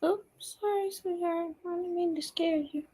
Oh, sorry, sweetheart. I didn't mean to scare you.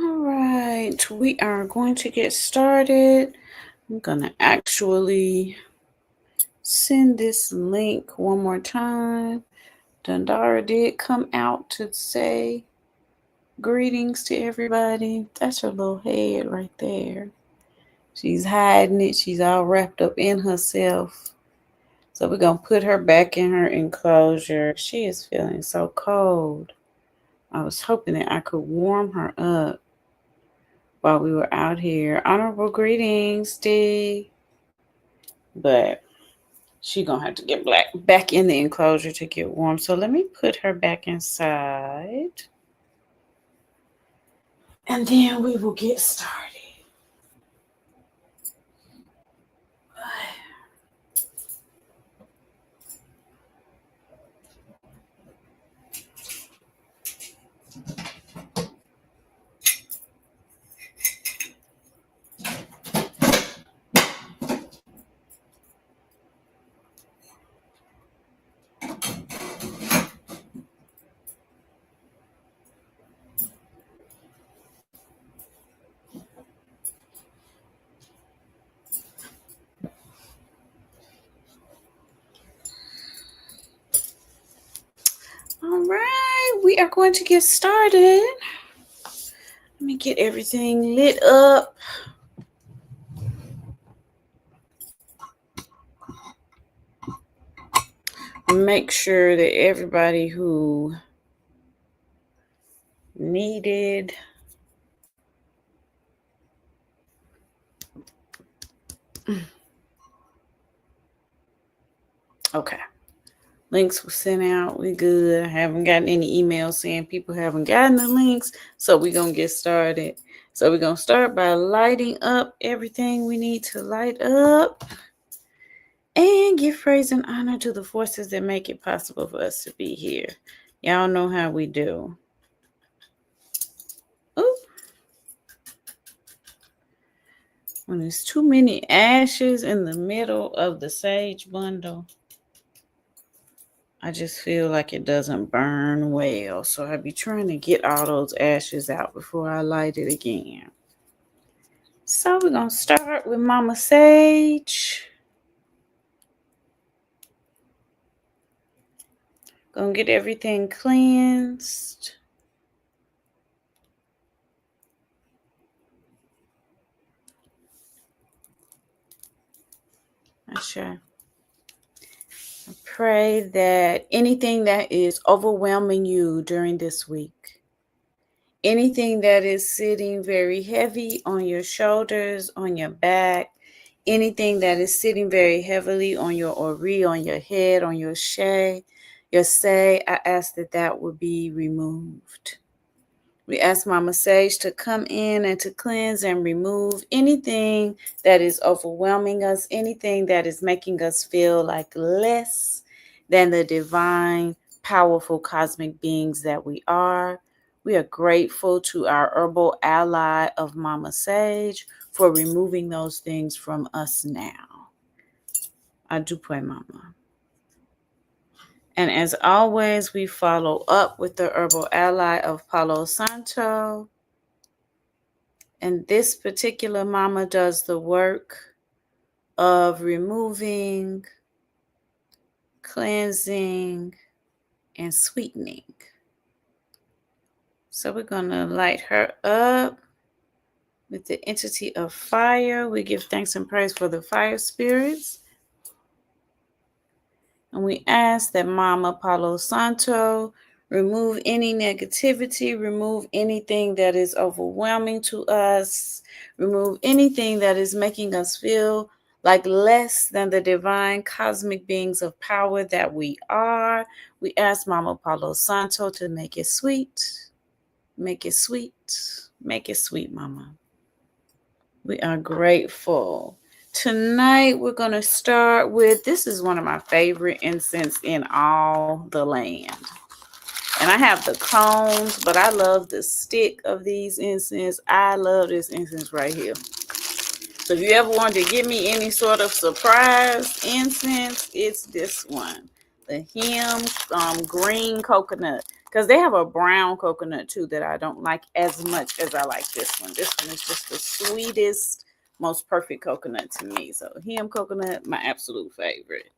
All right, we are going to get started. I'm going to actually send this link one more time. Dundara did come out to say greetings to everybody. That's her little head right there. She's hiding it. She's all wrapped up in herself. So we're going to put her back in her enclosure. She is feeling so cold. I was hoping that I could warm her up while we were out here. Honorable greetings, Dee. But she gonna have to get back in the enclosure to get warm. So let me put her back inside. And then we will get started. All right, we are going to get started. Let me get everything lit up. Make sure that everybody who needed okay. Links were sent out. We good. I haven't gotten any emails saying people haven't gotten the links. So we're going to get started. So we're going to start by lighting up everything we need to light up. And give praise and honor to the forces that make it possible for us to be here. Y'all know how we do. Ooh. When there's too many ashes in the middle of the sage bundle, I just feel like it doesn't burn well. So I'll be trying to get all those ashes out before I light it again. So we're going to start with Mama Sage. Gonna get everything cleansed. Sure. I pray that anything that is overwhelming you during this week, anything that is sitting very heavy on your shoulders, on your back, anything that is sitting very heavily on your ori, on your head, on your say, I ask that that will be removed. We ask Mama Sage to come in and to cleanse and remove anything that is overwhelming us, anything that is making us feel like less than the divine, powerful cosmic beings that we are. We are grateful to our herbal ally of Mama Sage for removing those things from us now. I do pray, Mama. And as always, we follow up with the herbal ally of Palo Santo. And this particular mama does the work of removing, cleansing, and sweetening. So we're going to light her up with the entity of fire. We give thanks and praise for the fire spirits. And we ask that Mama Palo Santo remove any negativity, remove anything that is overwhelming to us, remove anything that is making us feel like less than the divine cosmic beings of power that we are. We ask Mama Palo Santo to make it sweet, make it sweet, make it sweet, Mama. We are grateful Tonight we're going to start with, this is one of my favorite incense in all the land. And I have the cones, but I love the stick of these incense. I love this incense right here. So if you ever wanted to give me any sort of surprise incense, it's this one. The Him green coconut. Because they have a brown coconut too that I don't like as much as I like this one. This one is just the sweetest, most perfect coconut to me. So Him coconut, my absolute favorite.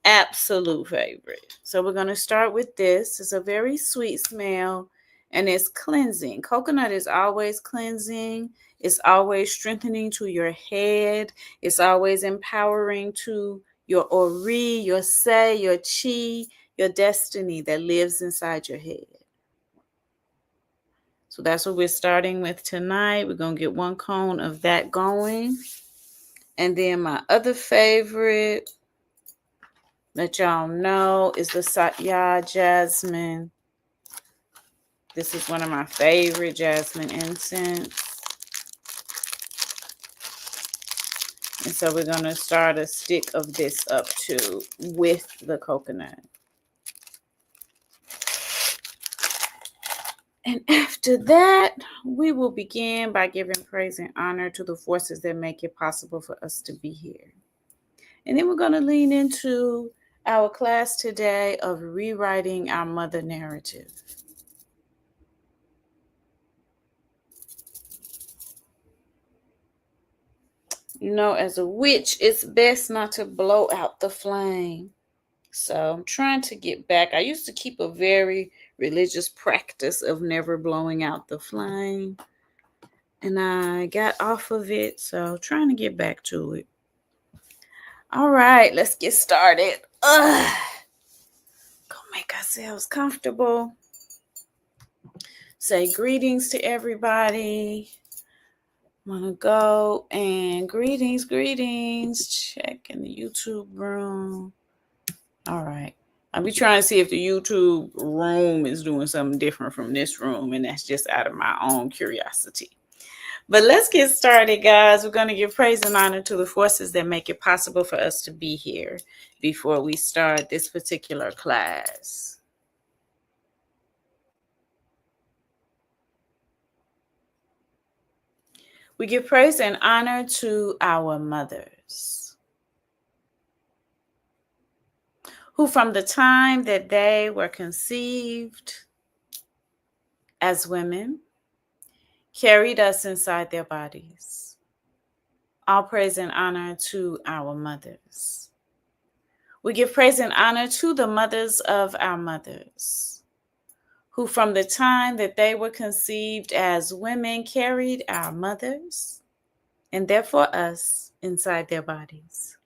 Absolute favorite. So we're going to start with this. It's a very sweet smell and it's cleansing. Coconut is always cleansing. It's always strengthening to your head. It's always empowering to your ori, your say, your chi, your destiny that lives inside your head. So that's what we're starting with tonight. We're going to get one cone of that going. And then my other favorite that y'all know is the Satya jasmine. This is one of my favorite jasmine incense. And so we're going to start a stick of this up too with the coconut. And after that, we will begin by giving praise and honor to the forces that make it possible for us to be here. And then we're going to lean into our class today of rewriting our mother narrative. You know, as a witch, it's best not to blow out the flame. So I'm trying to get back. I used to keep a very religious practice of never blowing out the flame. And I got off of it, so trying to get back to it. All right, let's get started. Go make ourselves comfortable. Say greetings to everybody. I'm gonna go and greetings. Check in the YouTube room. All right. I'll be trying to see if the YouTube room is doing something different from this room, and that's just out of my own curiosity. But let's get started, guys. We're going to give praise and honor to the forces that make it possible for us to be here before we start this particular class. We give praise and honor to our mothers, who from the time that they were conceived as women, carried us inside their bodies. All praise and honor to our mothers. We give praise and honor to the mothers of our mothers, who from the time that they were conceived as women carried our mothers, and therefore us, inside their bodies.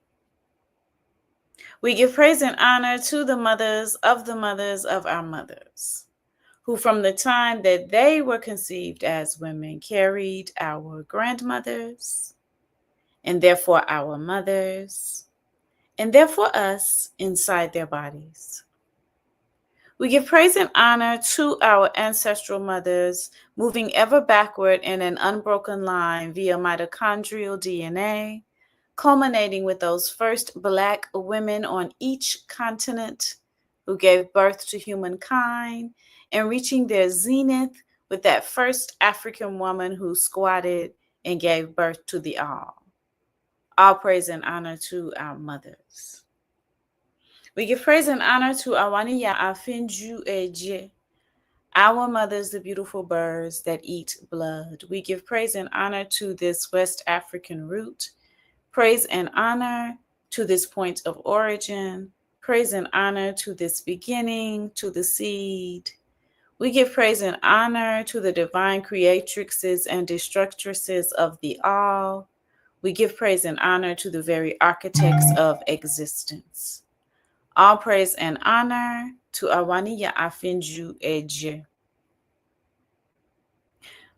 We give praise and honor to the mothers of our mothers, who from the time that they were conceived as women carried our grandmothers, and therefore our mothers, and therefore us inside their bodies. We give praise and honor to our ancestral mothers, moving ever backward in an unbroken line via mitochondrial DNA, culminating with those first Black women on each continent who gave birth to humankind, and reaching their zenith with that first African woman who squatted and gave birth to the all. All praise and honor to our mothers. We give praise and honor to Awaniya Afinju Eje, our mothers, the beautiful birds that eat blood. We give praise and honor to this West African root. Praise and honor to this point of origin. Praise and honor to this beginning, to the seed. We give praise and honor to the divine creatrixes and destructresses of the all. We give praise and honor to the very architects of existence. All praise and honor to Awaniya Afinju Eje.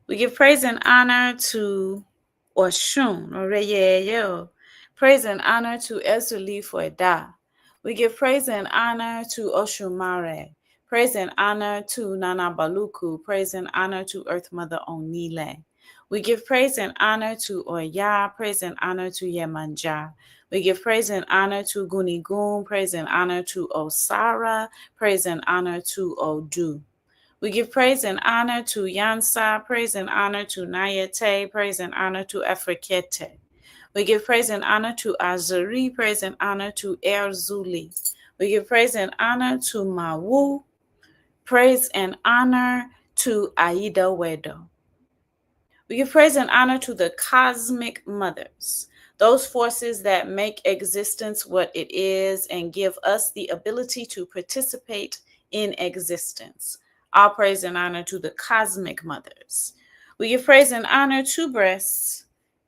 We give praise and honor to Oshun, Oreyeyo. Praise and honor to Ezuli Fueda. We give praise and honor to Oshumare. Praise and honor to Nana Baluku. Praise and honor to Earth Mother Onile. We give praise and honor to Oya, praise and honor to Yemanja. We give praise and honor to Gunigun, praise and honor to Osara, praise and honor to Odu. We give praise and honor to Yansa, praise and honor to Nayete, praise and honor to Afrikete. We give praise and honor to Azuri, praise and honor to Erzuli. We give praise and honor to Mawu, praise and honor to Aida Wedo. We give praise and honor to the cosmic mothers, those forces that make existence what it is and give us the ability to participate in existence. All praise and honor to the cosmic mothers. We give praise and honor to breasts,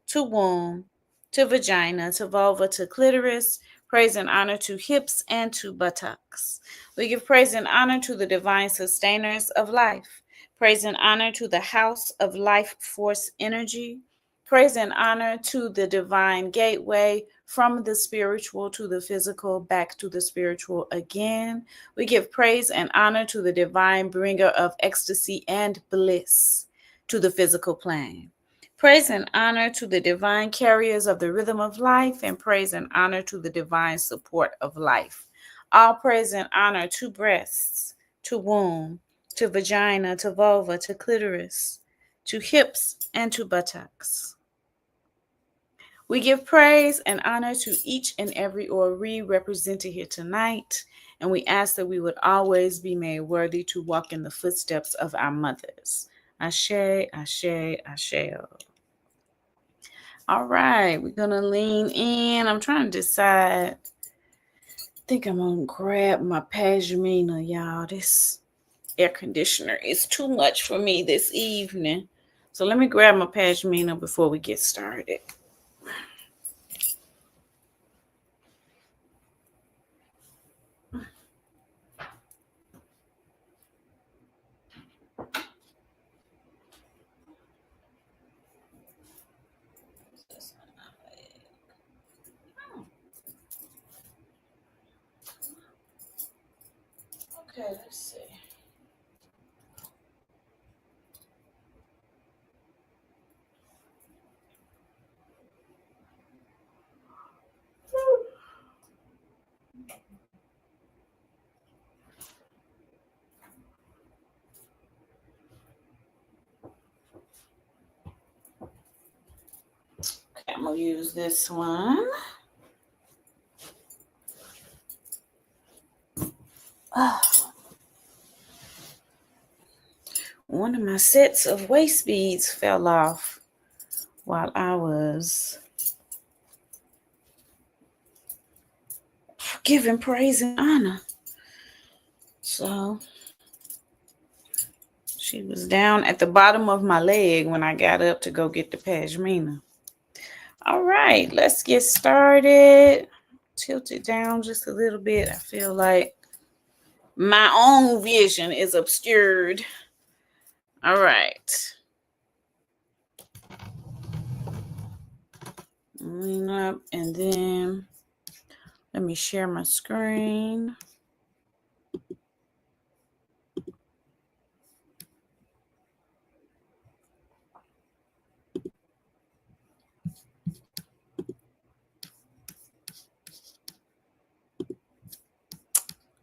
to womb, to vagina, to vulva, to clitoris. Praise and honor to hips and to buttocks. We give praise and honor to the divine sustainers of life. Praise and honor to the house of life force energy. Praise and honor to the divine gateway from the spiritual to the physical, back to the spiritual again. We give praise and honor to the divine bringer of ecstasy and bliss to the physical plane. Praise and honor to the divine carriers of the rhythm of life, and praise and honor to the divine support of life. All praise and honor to breasts, to womb, to vagina, to vulva, to clitoris, to hips, and to buttocks. We give praise and honor to each and every Ori represented here tonight, and we ask that we would always be made worthy to walk in the footsteps of our mothers. Ashe, ashe, ashe. All right, we're going to lean in. I'm trying to decide. I think I'm going to grab my pashmina, y'all. This air conditioner is too much for me this evening. So let me grab my pashmina before we get started. Okay, let's see. Okay, I'm going to use this one. One of my sets of waist beads fell off while I was giving praise and honor. So she was down at the bottom of my leg when I got up to go get the pashmina. All right, let's get started. Tilt it down just a little bit. I feel like my own vision is obscured. All right. Lean up and then let me share my screen.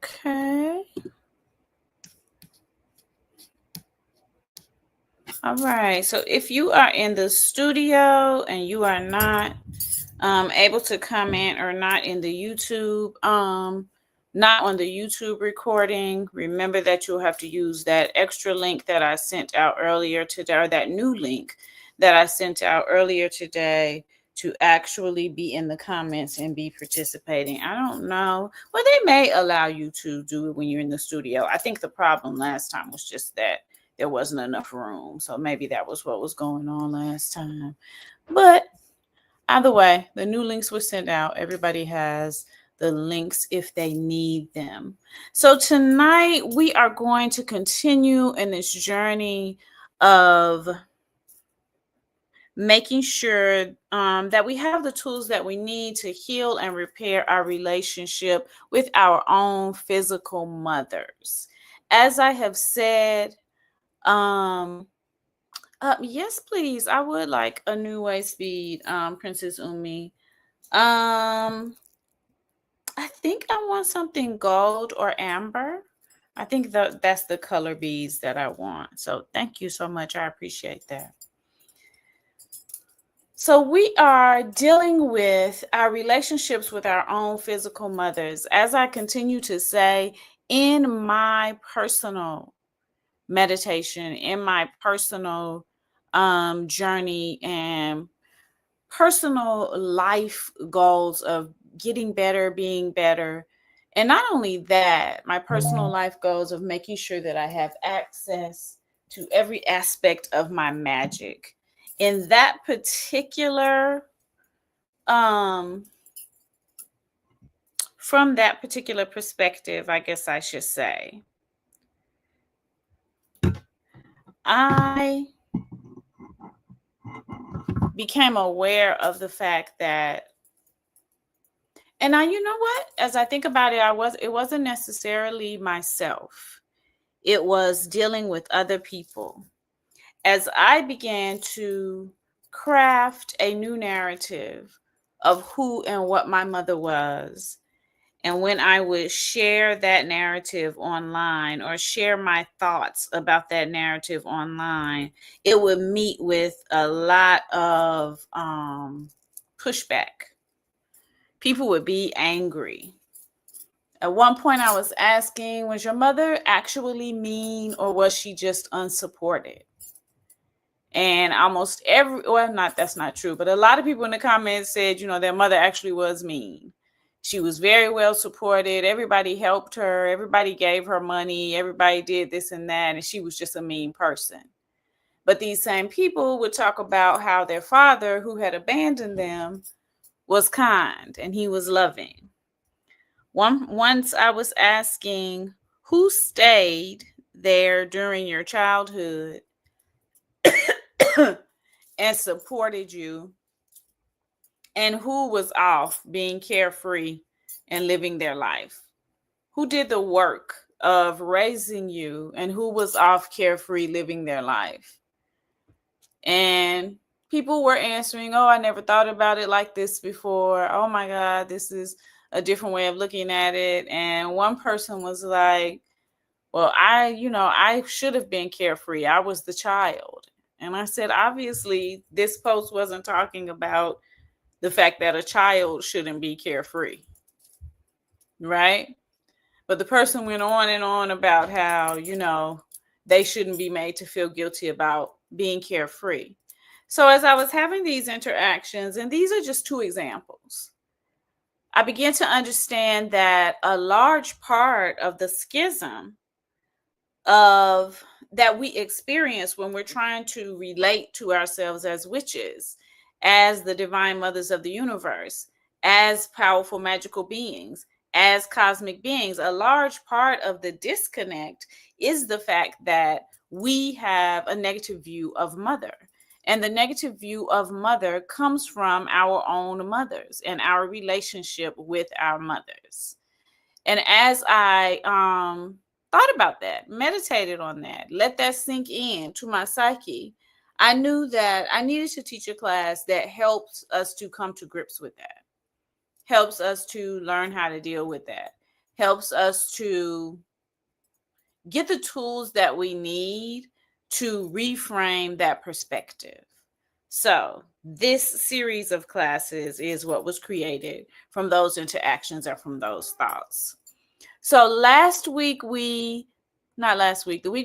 Okay. All right. So if you are in the studio and you are not able to comment or not in the YouTube, not on the YouTube recording, remember that you'll have to use that extra link that I sent out earlier today, or that new link that I sent out earlier today to actually be in the comments and be participating. I don't know. Well, they may allow you to do it when you're in the studio. I think the problem last time was just that there wasn't enough room. So maybe that was what was going on last time. But either way, the new links were sent out. Everybody has the links if they need them. So tonight we are going to continue in this journey of making sure that we have the tools that we need to heal and repair our relationship with our own physical mothers. As I have said, Yes, please. I would like a new way speed, Princess Umi. Um, I think I want something gold or amber. I think that's the color beads that I want. So thank you so much. I appreciate that. So we are dealing with our relationships with our own physical mothers. As I continue to say, in my personal meditation, in my personal journey and personal life goals of getting better, being better. And not only that, my personal life goals of making sure that I have access to every aspect of my magic. In that particular, um, from that particular perspective, I guess I should say, I became aware of the fact that, and now you know what? As I think about it, it wasn't necessarily myself. It was dealing with other people. As I began to craft a new narrative of who and what my mother was, and when I would share that narrative online or share my thoughts about that narrative online, it would meet with a lot of pushback. People would be angry. At one point, I was asking, was your mother actually mean or was she just unsupported? And almost well, that's not true, but a lot of people in the comments said, their mother actually was mean. She was very well supported. Everybody helped her. Everybody gave her money. Everybody did this and that. And she was just a mean person. But these same people would talk about how their father, who had abandoned them, was kind and he was loving. Once I was asking who stayed there during your childhood and supported you, and who was off being carefree and living their life. Who did the work of raising you and who was off carefree living their life? And people were answering, oh, I never thought about it like this before. Oh my God, this is a different way of looking at it. And one person was like, well, I should have been carefree. I was the child. And I said, obviously, this post wasn't talking about the fact that a child shouldn't be carefree, right? But the person went on and on about how, they shouldn't be made to feel guilty about being carefree. So as I was having these interactions, and these are just two examples, I began to understand that a large part of the schism of that we experience when we're trying to relate to ourselves as witches, as the divine mothers of the universe, as powerful magical beings, as cosmic beings, a large part of the disconnect is the fact that we have a negative view of mother. And the negative view of mother comes from our own mothers and our relationship with our mothers. And as I thought about that, meditated on that, let that sink in to my psyche, I knew that I needed to teach a class that helps us to come to grips with that, helps us to learn how to deal with that, helps us to get the tools that we need to reframe that perspective. So this series of classes is what was created from those interactions or from those thoughts. So the week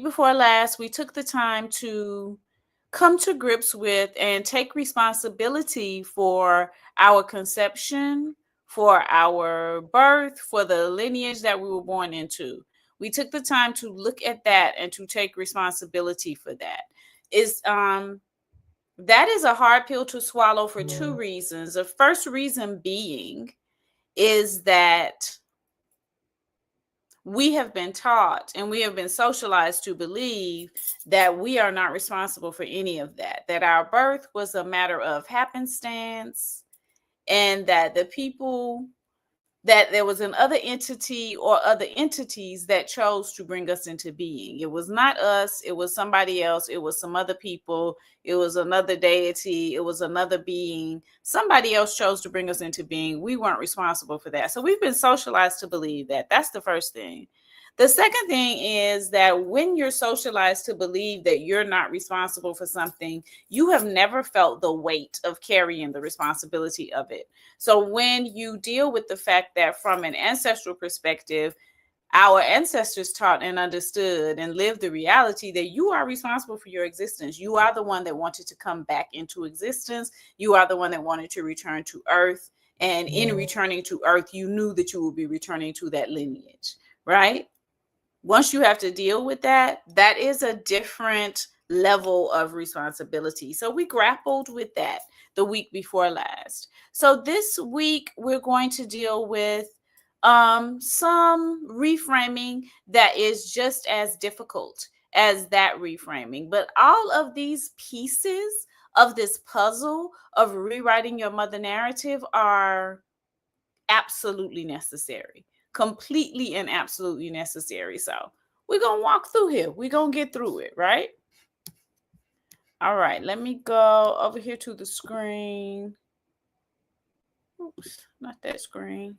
before last, we took the time to come to grips with and take responsibility for our conception, for our birth, for the lineage that we were born into. We took the time to look at that and to take responsibility for that. That is a hard pill to swallow for two reasons. The first reason being is that we have been taught and we have been socialized to believe that we are not responsible for any of that our birth was a matter of happenstance, and that the people that there was another entity or other entities that chose to bring us into being. It was not us, it was somebody else, it was some other people, it was another deity, it was another being. Somebody else chose to bring us into being. We weren't responsible for that. So we've been socialized to believe that. That's the first thing. The second thing is that when you're socialized to believe that you're not responsible for something, you have never felt the weight of carrying the responsibility of it. So when you deal with the fact that from an ancestral perspective, our ancestors taught and understood and lived the reality that you are responsible for your existence. You are the one that wanted to come back into existence. You are the one that wanted to return to earth. And in returning to earth, you knew that you would be returning to that lineage, right? Once you have to deal with that, that is a different level of responsibility. So we grappled with that the week before last. So this week, we're going to deal with some reframing that is just as difficult as that reframing. But all of these pieces of this puzzle of rewriting your mother narrative are absolutely necessary, completely and absolutely necessary. So we're going to walk through here. We're going to get through it, right? All right, let me go over here to the screen. Oops, not that screen.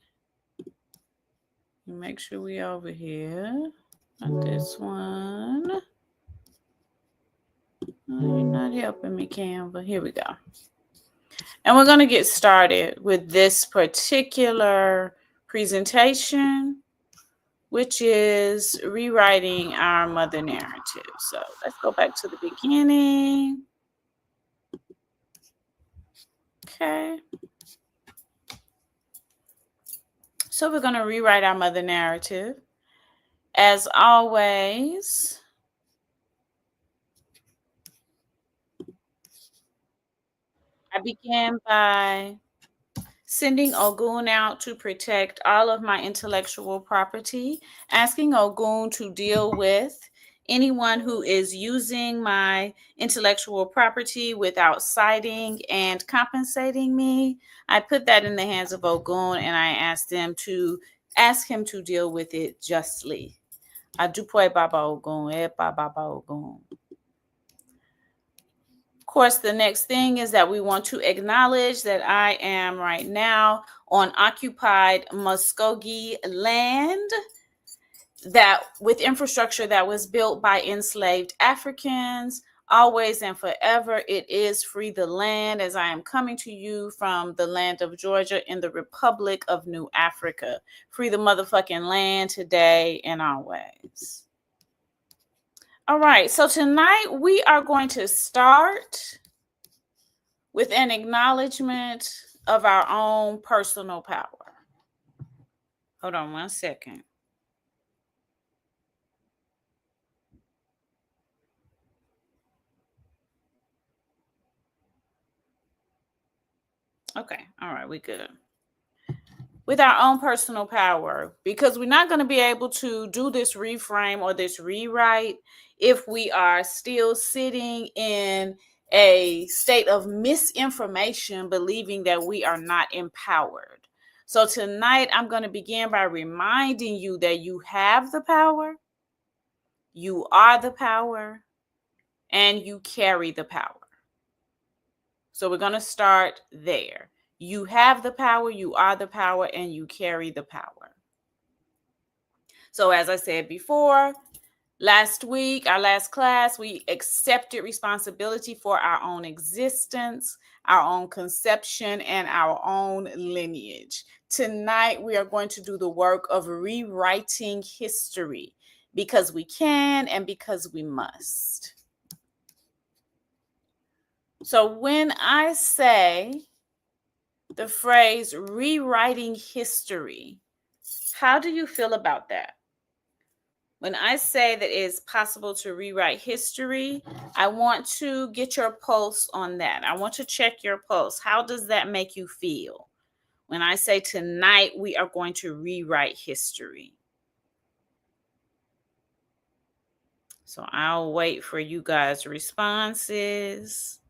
Make sure we over here. Not this one. You're not helping me, Canva. Here we go. And we're going to get started with this particular presentation, which is rewriting our mother narrative. So let's go back to the beginning. Okay. So we're going to rewrite our mother narrative. As always, I began by sending Ogun out to protect all of my intellectual property, asking Ogun to deal with anyone who is using my intellectual property without citing and compensating me. I put that in the hands of Ogun and I asked him to deal with it justly. Adupoe Baba Ogun, Baba Ogun. Of course, the next thing is that we want to acknowledge that I am right now on occupied Muskogee land that with infrastructure that was built by enslaved Africans. Always and forever, it is free the land, as I am coming to you from the land of Georgia in the Republic of New Africa. Free the motherfucking land today and always. All right, so tonight we are going to start with an acknowledgement of our own personal power. Hold on one second. Okay, all right, we good. With our own personal power, because we're not going to be able to do this reframe or this rewrite if we are still sitting in a state of misinformation, believing that we are not empowered. So tonight, I'm going to begin by reminding you that you have the power, you are the power, and you carry the power. So we're going to start there. You have the power, you are the power, and you carry the power. So as I said before, last week, our last class, we accepted responsibility for our own existence, our own conception, and our own lineage. Tonight, we are going to do the work of rewriting history because we can and because we must. So when I say the phrase rewriting history, how do you feel about that? When I say that it is possible to rewrite history, I want to get your pulse on that. I want to check your pulse. How does that make you feel? When I say tonight, we are going to rewrite history. So I'll wait for you guys' responses.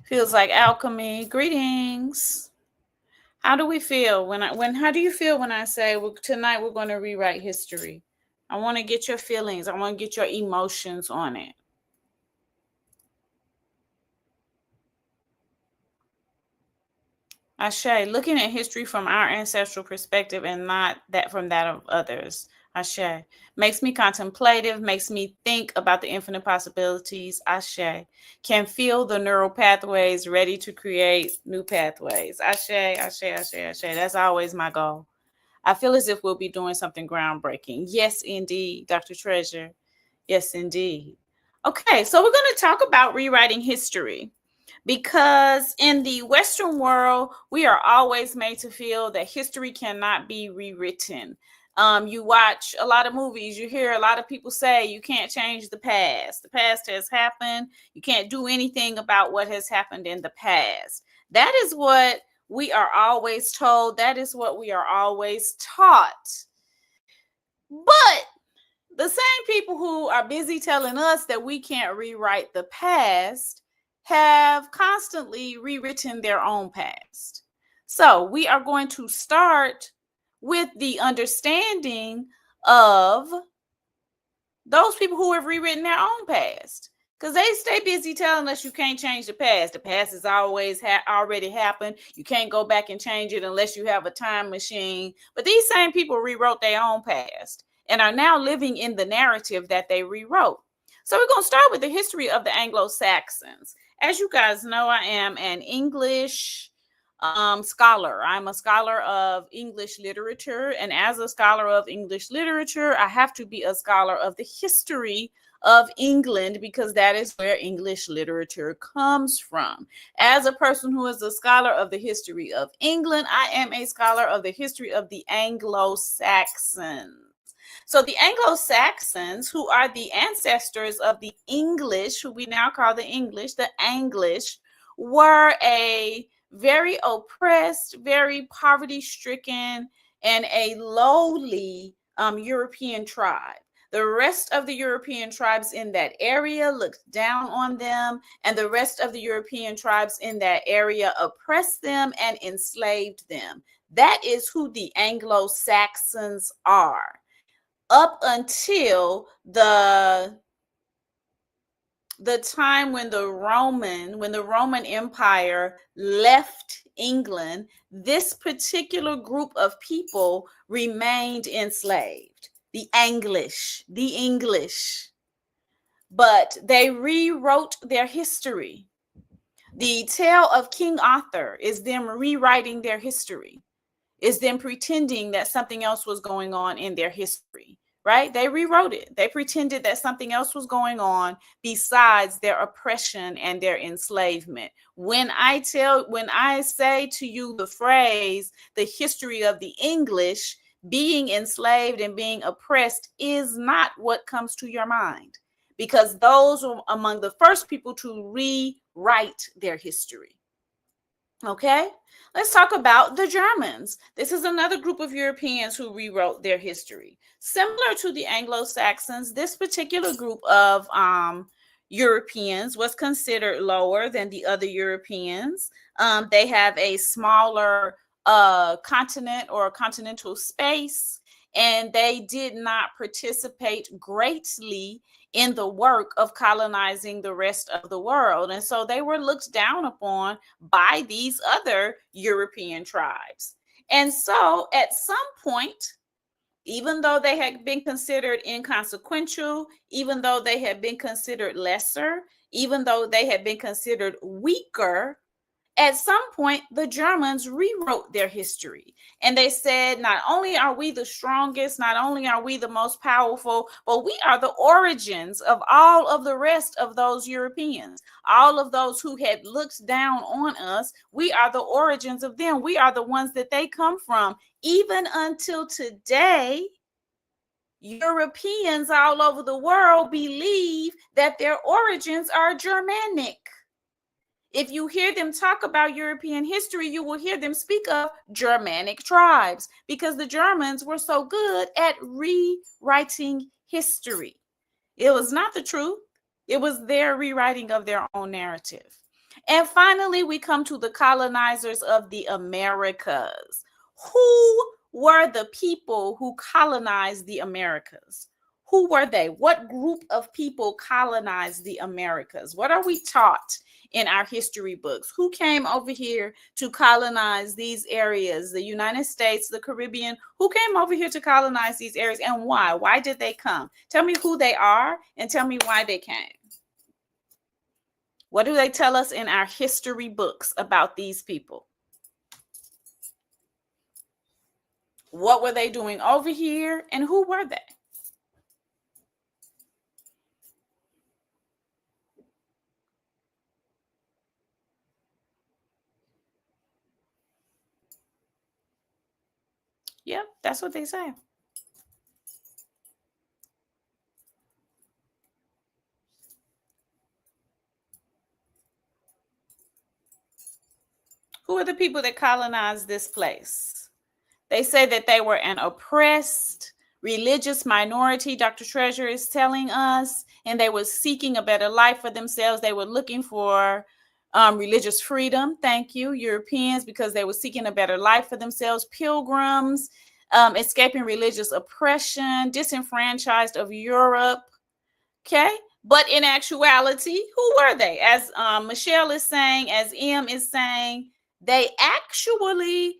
Feels like alchemy. Greetings. How do we feel how do you feel when I say, well, tonight we're going to rewrite history? I want to get your feelings. I want to get your emotions on it. Ashe, looking at history from our ancestral perspective and not that from that of others. Ashe. Makes me contemplative, makes me think about the infinite possibilities. Ashe. Can feel the neural pathways ready to create new pathways. Ashe, ashe, ashe, ashe. That's always my goal. I feel as if we'll be doing something groundbreaking. Yes, indeed, Dr. Treasure. Yes, indeed. Okay, so we're going to talk about rewriting history. Because in the Western world, we are always made to feel that history cannot be rewritten. You watch a lot of movies, you hear a lot of people say you can't change the past. The past has happened. You can't do anything about what has happened in the past. That is what we are always told. That is what we are always taught. But the same people who are busy telling us that we can't rewrite the past have constantly rewritten their own past. So we are going to start with the understanding of those people who have rewritten their own past, because they stay busy telling us you can't change the past. The past has always already happened. You can't go back and change it unless you have a time machine. But these same people rewrote their own past and are now living in the narrative that they rewrote. So we're going to start with the history of the Anglo-Saxons. As you guys know, I am an English scholar. I'm a scholar of English literature. And as a scholar of English literature, I have to be a scholar of the history of England, because that is where English literature comes from. As a person who is a scholar of the history of England, I am a scholar of the history of the Anglo-Saxons. So the Anglo-Saxons, who are the ancestors of the English, who we now call the English, were a very oppressed, very poverty-stricken, and a lowly European tribe. The rest of the European tribes in that area looked down on them, and the rest of the European tribes in that area oppressed them and enslaved them. That is who the Anglo-Saxons are. Up until the time when the Roman Empire left England, this particular group of people remained enslaved. The English. But they rewrote their history. The tale of King Arthur is them rewriting their history, is them pretending that something else was going on in their history. Right? They rewrote it. They pretended that something else was going on besides their oppression and their enslavement. When I say to you the phrase, the history of the English, being enslaved and being oppressed is not what comes to your mind, because those were among the first people to rewrite their history. Okay, let's talk about the Germans. This is another group of Europeans who rewrote their history. Similar to the Anglo-Saxons, this particular group of Europeans was considered lower than the other Europeans. They have a smaller continent or continental space, and they did not participate greatly in the work of colonizing the rest of the world. And so they were looked down upon by these other European tribes. And so at some point, even though they had been considered inconsequential, even though they had been considered lesser, even though they had been considered weaker, at some point, the Germans rewrote their history, and they said, not only are we the strongest, not only are we the most powerful, but we are the origins of all of the rest of those Europeans. All of those who had looked down on us, we are the origins of them. We are the ones that they come from. Even until today, Europeans all over the world believe that their origins are Germanic. If you hear them talk about European history, you will hear them speak of Germanic tribes, because the Germans were so good at rewriting history. It was not the truth. It was their rewriting of their own narrative. And finally, we come to the colonizers of the Americas. Who were the people who colonized the Americas? Who were they? What group of people colonized the Americas? What are we taught in our history books? Who came over here to colonize these areas? The United States, the Caribbean. Who came over here to colonize these areas and why? Why did they come? Tell me who they are and tell me why they came. What do they tell us in our history books about these people? What were they doing over here and who were they? Yep, that's what they say. Who are the people that colonized this place? They say that they were an oppressed religious minority, Dr. Treasure is telling us, and they were seeking a better life for themselves. They were looking for religious freedom. Thank you, Europeans, because they were seeking a better life for themselves. Pilgrims, escaping religious oppression, disenfranchised of Europe. Okay. But in actuality, who were they? As Michelle is saying, as M is saying, they actually,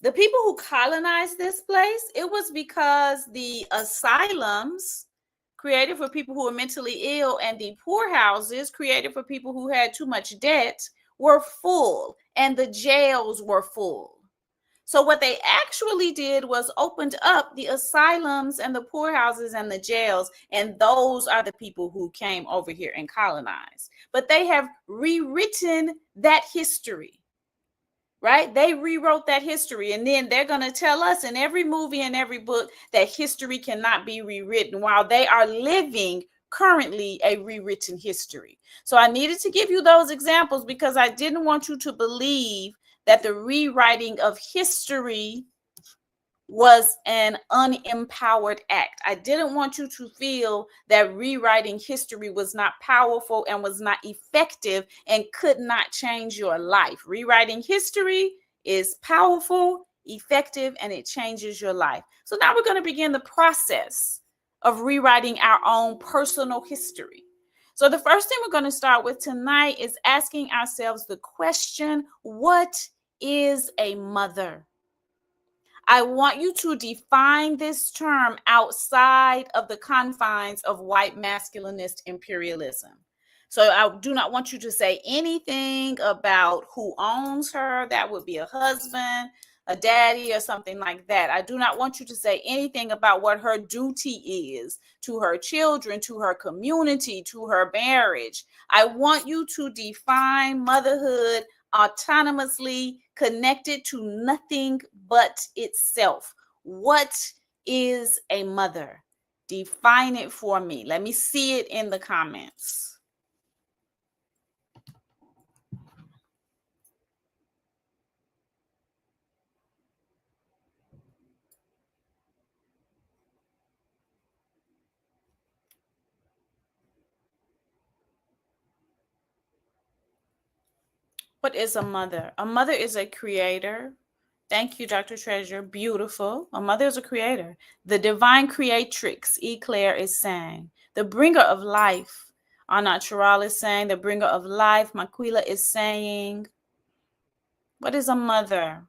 the people who colonized this place, it was because the asylums created for people who were mentally ill and the poorhouses created for people who had too much debt were full and the jails were full. So what they actually did was opened up the asylums and the poorhouses and the jails, and those are the people who came over here and colonized. But they have rewritten that history, right? They rewrote that history, and then they're going to tell us in every movie and every book that history cannot be rewritten while they are living currently a rewritten history. So I needed to give you those examples because I didn't want you to believe that the rewriting of history was an unempowered act. I didn't want you to feel that rewriting history was not powerful and was not effective and could not change your life. Rewriting history is powerful, effective, and it changes your life. So now we're going to begin the process of rewriting our own personal history. So the first thing we're going to start with tonight is asking ourselves the question, what is a mother? I want you to define this term outside of the confines of white masculinist imperialism. So I do not want you to say anything about who owns her. That would be a husband, a daddy, or something like that. I do not want you to say anything about what her duty is to her children, to her community, to her marriage. I want you to define motherhood autonomously, connected to nothing but itself. What is a mother? Define it for me. Let me see it in the comments. What is a mother? A mother is a creator. Thank you, Dr. Treasure. Beautiful. A mother is a creator. The divine creatrix, Eclair is saying. The bringer of life. Anatural is saying. The bringer of life. Maquila is saying. What is a mother?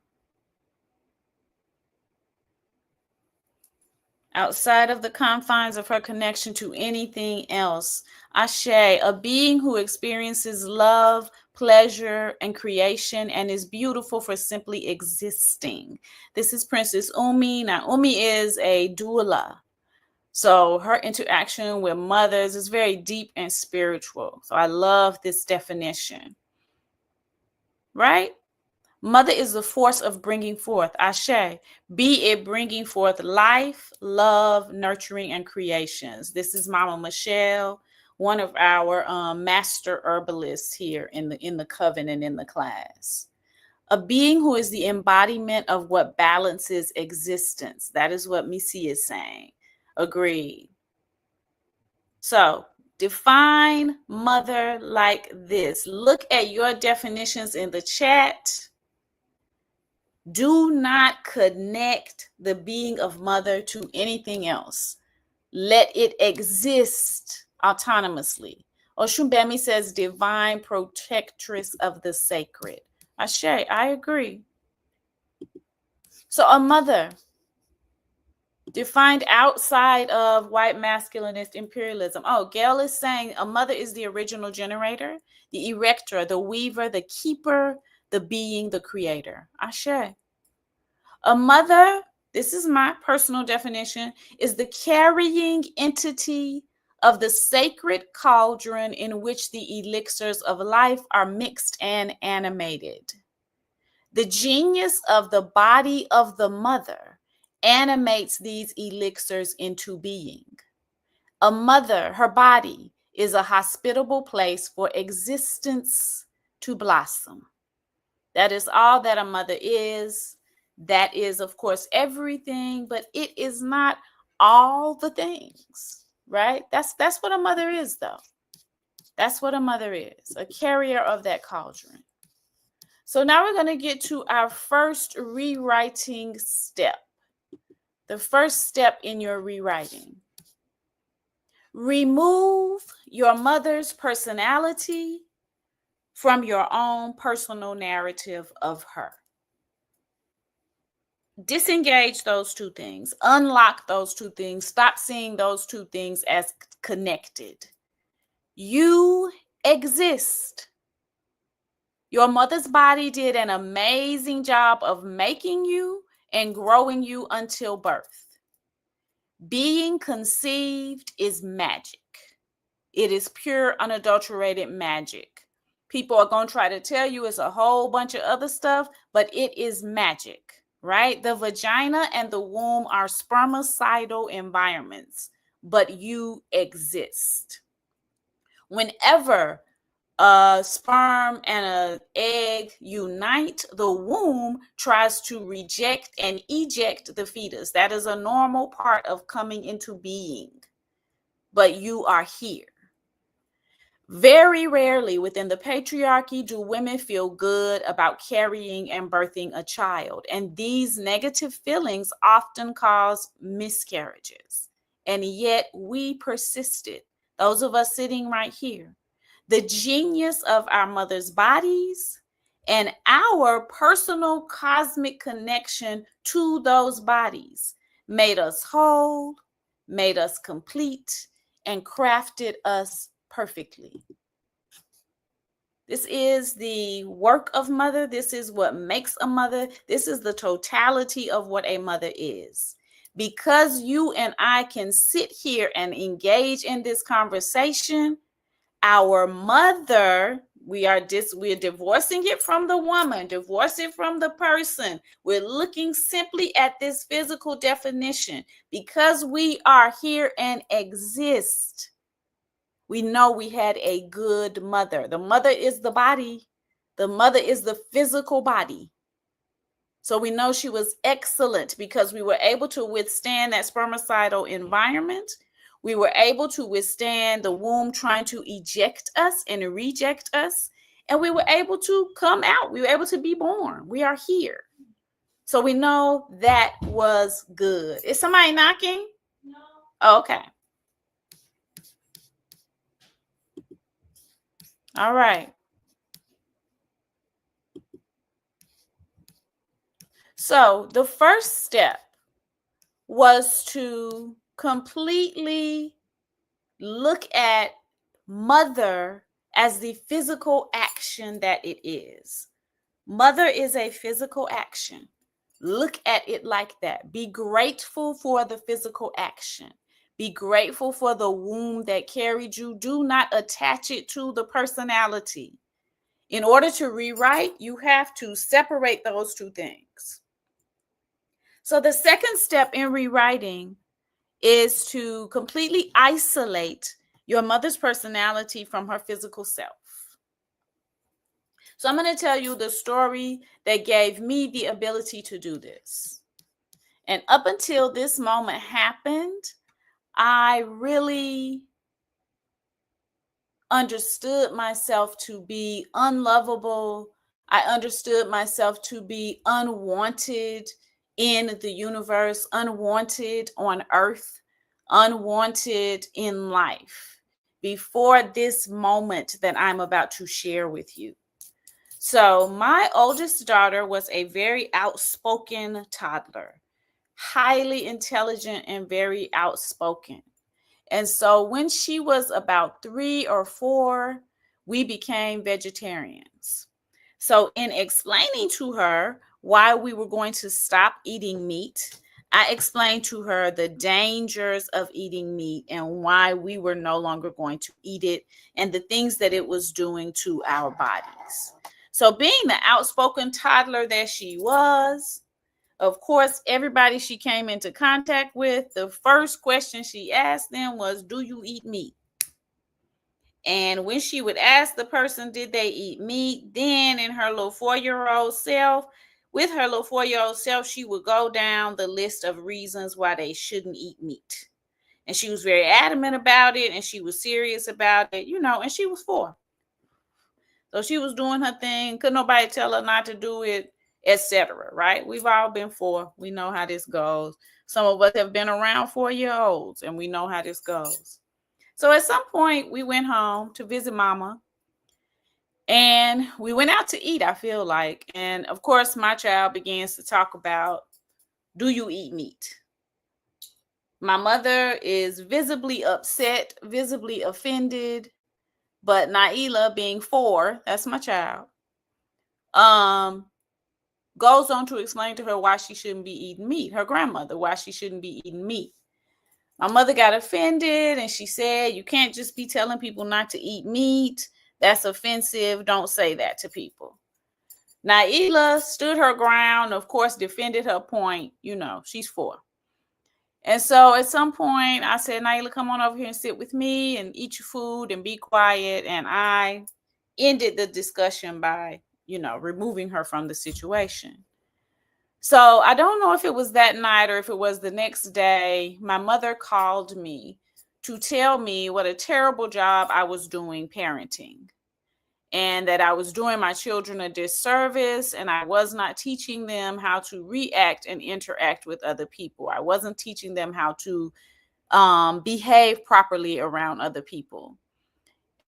Outside of the confines of her connection to anything else. Ashe, a being who experiences love, pleasure, and creation and is beautiful for simply existing. This is Princess Umi. Now, Umi is a doula. So her interaction with mothers is very deep and spiritual. So I love this definition. Right? Mother is the force of bringing forth, Ashe, be it bringing forth life, love, nurturing, and creations. This is Mama Michelle, one of our master herbalists here in the coven and in the class. A being who is the embodiment of what balances existence. That is what Missy is saying. Agreed. So Define mother like this. Look at your definitions in the chat. Do not connect the being of mother to anything else. Let it exist autonomously. Oshumbemi says divine protectress of the sacred. Ashe, I agree. So a mother defined outside of white masculinist imperialism. Oh, Gail is saying a mother is the original generator, the erector, the weaver, the keeper, the being, the creator. Ashe. A mother, this is my personal definition, is the carrying entity of the sacred cauldron in which the elixirs of life are mixed and animated. The genius of the body of the mother animates these elixirs into being. A mother, her body, is a hospitable place for existence to blossom. That is all that a mother is. That is, of course, everything, but it is not all the things, right? That's what a mother is, though. That's what a mother is, a carrier of that cauldron. So now we're going to get to our first rewriting step. The first step in your rewriting. Remove your mother's personality from your own personal narrative of her. Disengage those two things. Unlock those two things. Stop seeing those two things as connected. You exist. Your mother's body did an amazing job of making you and growing you until birth. Being conceived is magic. It is pure, unadulterated magic. People are going to try to tell you it's a whole bunch of other stuff, but it is magic, right? The vagina and the womb are spermicidal environments, but you exist. Whenever a sperm and an egg unite, the womb tries to reject and eject the fetus. That is a normal part of coming into being, but you are here. Very rarely within the patriarchy do women feel good about carrying and birthing a child, and these negative feelings often cause miscarriages. And yet we persisted, those of us sitting right here. The genius of our mother's bodies and our personal cosmic connection to those bodies made us whole, made us complete, and crafted us perfectly. This is the work of mother. This is what makes a mother. This is the totality of what a mother is. Because you and I can sit here and engage in this conversation, our mother, we're divorcing it from the woman, divorce it from the person. We're looking simply at this physical definition. Because we are here and exist, we know we had a good mother. The mother is the body. The mother is the physical body. So we know she was excellent because we were able to withstand that spermicidal environment. We were able to withstand the womb trying to eject us and reject us. And we were able to come out. We were able to be born. We are here. So we know that was good. Is somebody knocking? No. Oh, okay. All right. So the first step was to completely look at mother as the physical action that it is. Mother is a physical action. Look at it like that. Be grateful for the physical action. Be grateful for the womb that carried you. Do not attach it to the personality. In order to rewrite, you have to separate those two things. So the second step in rewriting is to completely isolate your mother's personality from her physical self. So I'm going to tell you the story that gave me the ability to do this. And up until this moment happened, I really understood myself to be unlovable. I understood myself to be unwanted in the universe, unwanted on earth, unwanted in life before this moment that I'm about to share with you. So, my oldest daughter was a very outspoken toddler, highly intelligent and very outspoken. And so when she was about 3 or 4, we became vegetarians. So, in explaining to her why we were going to stop eating meat, I explained to her the dangers of eating meat and why we were no longer going to eat it and the things that it was doing to our bodies. So, being the outspoken toddler that she was, of course, everybody she came into contact with, the first question she asked them was, "Do you eat meat?" And when she would ask the person, did they eat meat, then in her little 4-year-old self, with her little 4-year-old self, she would go down the list of reasons why they shouldn't eat meat. And she was very adamant about it, and she was serious about it, and she was 4. So she was doing her thing. Could nobody tell her not to do it, etc. Right? We've all been 4. We know how this goes. Some of us have been around 4-year-olds, and we know how this goes. So at some point, we went home to visit Mama, and we went out to eat, I feel like. And of course, my child begins to talk about, do you eat meat? My mother is visibly upset, visibly offended, but Naila, being 4, that's my child, goes on to explain to her why she shouldn't be eating meat. Her grandmother, why she shouldn't be eating meat. My mother got offended and she said, you can't just be telling people not to eat meat. That's offensive. Don't say that to people. Naila stood her ground, of course, defended her point. She's 4. And so at some point I said, Naila, come on over here and sit with me and eat your food and be quiet. And I ended the discussion by, removing her from the situation. So I don't know if it was that night or if it was the next day, my mother called me to tell me what a terrible job I was doing parenting, and that I was doing my children a disservice, and I was not teaching them how to react and interact with other people. I wasn't teaching them how to behave properly around other people.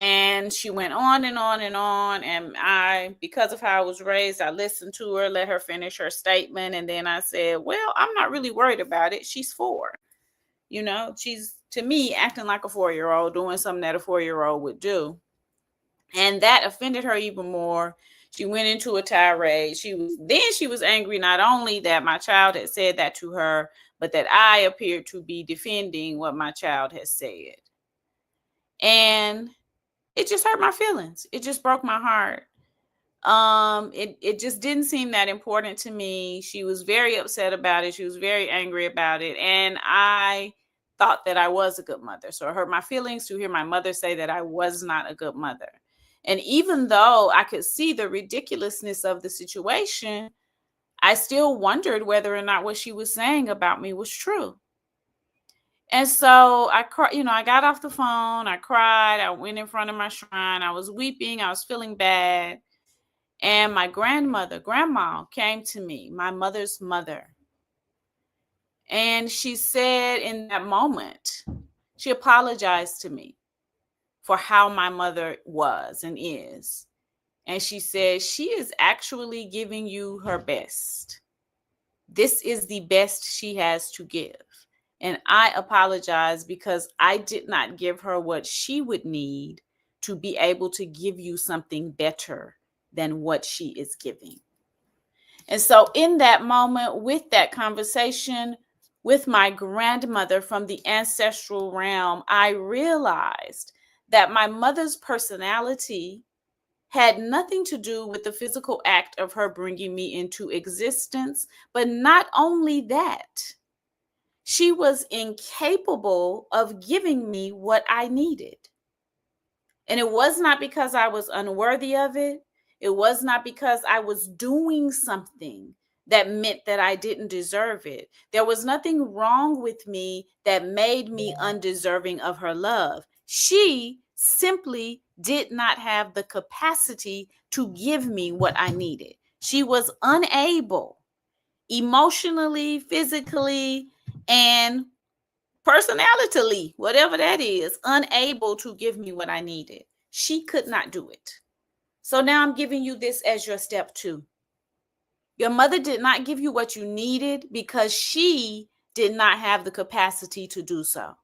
And she went on and on and on. And I, because of how I was raised, I listened to her, let her finish her statement. And then I said, well, I'm not really worried about it. She's 4. She's, to me, acting like a 4-year-old, doing something that a 4-year-old would do. And that offended her even more. She went into a tirade. She was angry, not only that my child had said that to her, but that I appeared to be defending what my child has said. And it just hurt my feelings. It just broke my heart. It just didn't seem that important to me. She was very upset about it. She was very angry about it. And I thought that I was a good mother. So it hurt my feelings to hear my mother say that I was not a good mother. And even though I could see the ridiculousness of the situation, I still wondered whether or not what she was saying about me was true. And so I got off the phone, I cried, I went in front of my shrine, I was weeping, I was feeling bad. And my grandma came to me, my mother's mother. And she said in that moment, she apologized to me for how my mother was and is. And she said, she is actually giving you her best. This is the best she has to give. And I apologize because I did not give her what she would need to be able to give you something better than what she is giving. And so in that moment, with that conversation with my grandmother from the ancestral realm, I realized that my mother's personality had nothing to do with the physical act of her bringing me into existence. But not only that, she was incapable of giving me what I needed. And it was not because I was unworthy of it. It was not because I was doing something that meant that I didn't deserve it. There was nothing wrong with me that made me undeserving of her love. She simply did not have the capacity to give me what I needed. She was unable, emotionally, physically, and personality, whatever that is, unable to give me what I needed. She could not do it. So now I'm giving you this as your step 2. Your mother did not give you what you needed because she did not have the capacity to do so,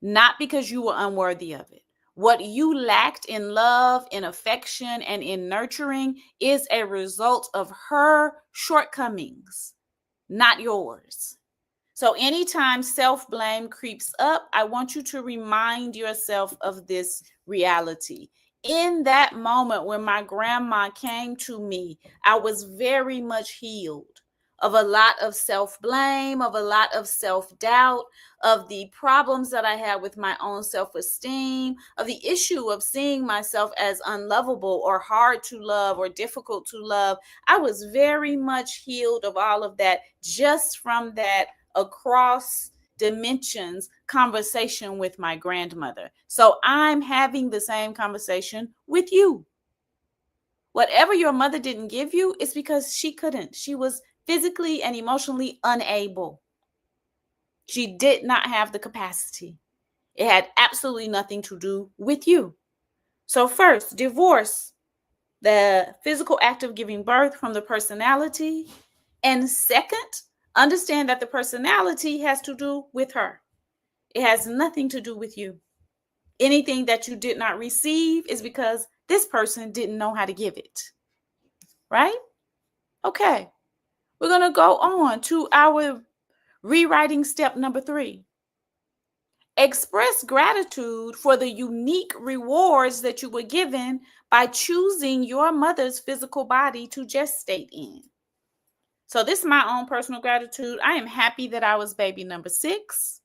not because you were unworthy of it. What you lacked in love, in affection, and in nurturing is a result of her shortcomings, not yours. So anytime self-blame creeps up, I want you to remind yourself of this reality. In that moment when my grandma came to me, I was very much healed of a lot of self-blame, of a lot of self-doubt, of the problems that I had with my own self-esteem, of the issue of seeing myself as unlovable or hard to love or difficult to love. I was very much healed of all of that just from that across dimensions conversation with my grandmother. So I'm having the same conversation with you. Whatever your mother didn't give you is because she couldn't. She was physically and emotionally unable. She did not have the capacity. It had absolutely nothing to do with you. So first, divorce the physical act of giving birth from the personality. And second, understand that the personality has to do with her. It has nothing to do with you. Anything that you did not receive is because this person didn't know how to give it. Right? Okay. We're going to go on to our rewriting step number 3. Express gratitude for the unique rewards that you were given by choosing your mother's physical body to gestate in. So this is my own personal gratitude. I am happy that I was baby number 6.